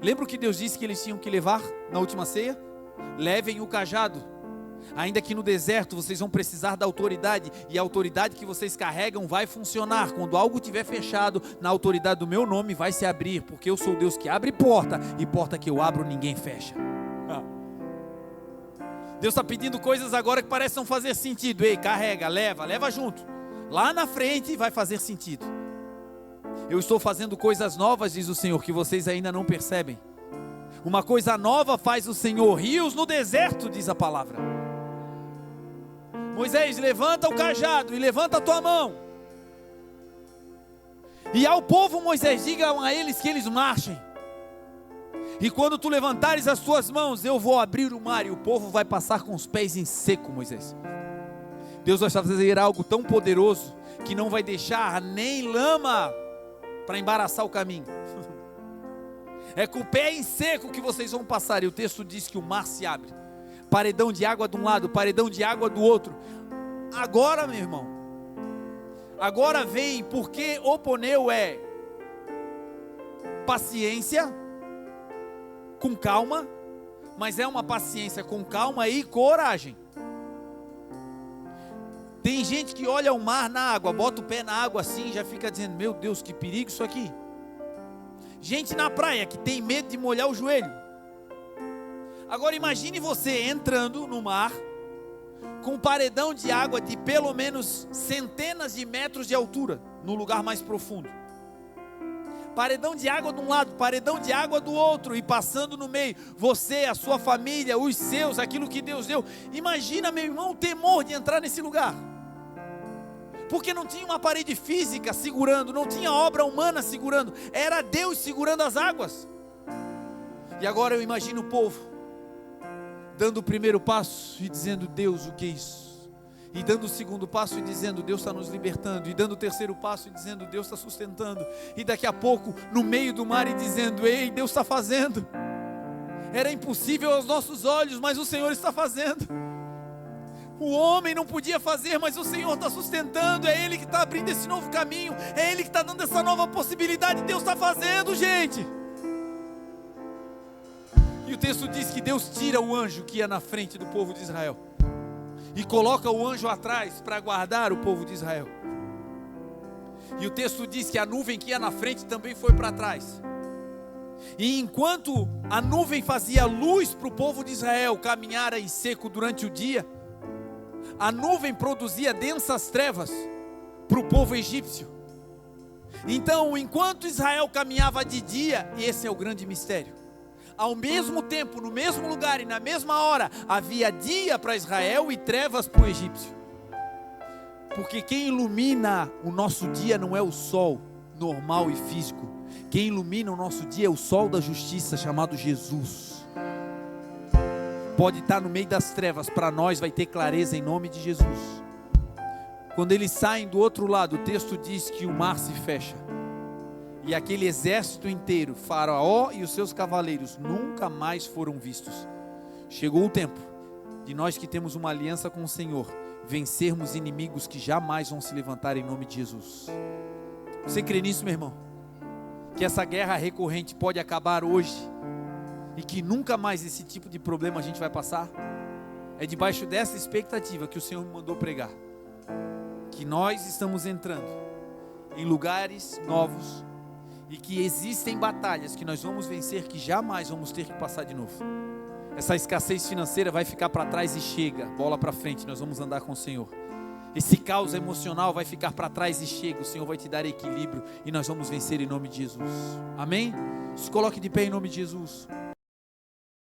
Lembra o que Deus disse que eles tinham que levar na última ceia? Levem o cajado. Ainda que no deserto vocês vão precisar da autoridade, e a autoridade que vocês carregam vai funcionar. Quando algo estiver fechado, na autoridade do meu nome vai se abrir, porque eu sou o Deus que abre porta, e porta que eu abro ninguém fecha. Deus está pedindo coisas agora que parecem não fazer sentido. Ei, carrega, leva junto. Lá na frente vai fazer sentido. Eu estou fazendo coisas novas, diz o Senhor, que vocês ainda não percebem. Uma coisa nova faz o Senhor, rios no deserto, diz a palavra. Moisés, levanta o cajado e levanta a tua mão. E ao povo, Moisés, diga a eles que eles marchem. E quando tu levantares as tuas mãos, eu vou abrir o mar e o povo vai passar com os pés em seco, Moisés. Deus vai fazer algo tão poderoso que não vai deixar nem lama para embaraçar o caminho. É com o pé em seco que vocês vão passar. E o texto diz que o mar se abre. Paredão de água de um lado, paredão de água do outro. Agora, meu irmão, agora vem, porque oponeu é paciência com calma, mas é uma paciência com calma e coragem. Tem gente que olha o mar na água, bota o pé na água assim, já fica dizendo, meu Deus, que perigo isso aqui. Gente na praia que tem medo de molhar o joelho. Agora imagine você entrando no mar, com um paredão de água de pelo menos centenas de metros de altura, no lugar mais profundo. Paredão de água de um lado, paredão de água do outro, e passando no meio, você, a sua família, os seus, aquilo que Deus deu. Imagina, meu irmão, o temor de entrar nesse lugar. Porque não tinha uma parede física segurando, não tinha obra humana segurando, era Deus segurando as águas. E agora eu imagino o povo dando o primeiro passo e dizendo, Deus, o que é isso? E dando o segundo passo e dizendo, Deus está nos libertando. E dando o terceiro passo e dizendo, Deus está sustentando. E daqui a pouco, no meio do mar e dizendo, ei, Deus está fazendo. Era impossível aos nossos olhos, mas o Senhor está fazendo. O homem não podia fazer, mas o Senhor está sustentando. É Ele que está abrindo esse novo caminho. É Ele que está dando essa nova possibilidade. Deus está fazendo, gente. E o texto diz que Deus tira o anjo que ia na frente do povo de Israel e coloca o anjo atrás para guardar o povo de Israel. E o texto diz que a nuvem que ia na frente também foi para trás. E enquanto a nuvem fazia luz para o povo de Israel caminhar em seco durante o dia, a nuvem produzia densas trevas para o povo egípcio. Então, enquanto Israel caminhava de dia, e esse é o grande mistério, ao mesmo tempo, no mesmo lugar e na mesma hora, havia dia para Israel e trevas para o egípcio. Porque quem ilumina o nosso dia não é o sol normal e físico. Quem ilumina o nosso dia é o sol da justiça, chamado Jesus. Pode estar no meio das trevas, para nós vai ter clareza em nome de Jesus. Quando eles saem do outro lado, o texto diz que o mar se fecha. E aquele exército inteiro, Faraó e os seus cavaleiros, nunca mais foram vistos. Chegou o tempo de nós que temos uma aliança com o Senhor, vencermos inimigos que jamais vão se levantar em nome de Jesus. Você crê nisso, meu irmão? Que essa guerra recorrente pode acabar hoje e que nunca mais esse tipo de problema a gente vai passar? É debaixo dessa expectativa que o Senhor me mandou pregar, que nós estamos entrando em lugares novos e que existem batalhas que nós vamos vencer que jamais vamos ter que passar de novo. Essa escassez financeira vai ficar para trás e chega, bola para frente, nós vamos andar com o Senhor. Esse caos emocional vai ficar para trás e chega, o Senhor vai te dar equilíbrio e nós vamos vencer em nome de Jesus. Amém? Se coloque de pé em nome de Jesus.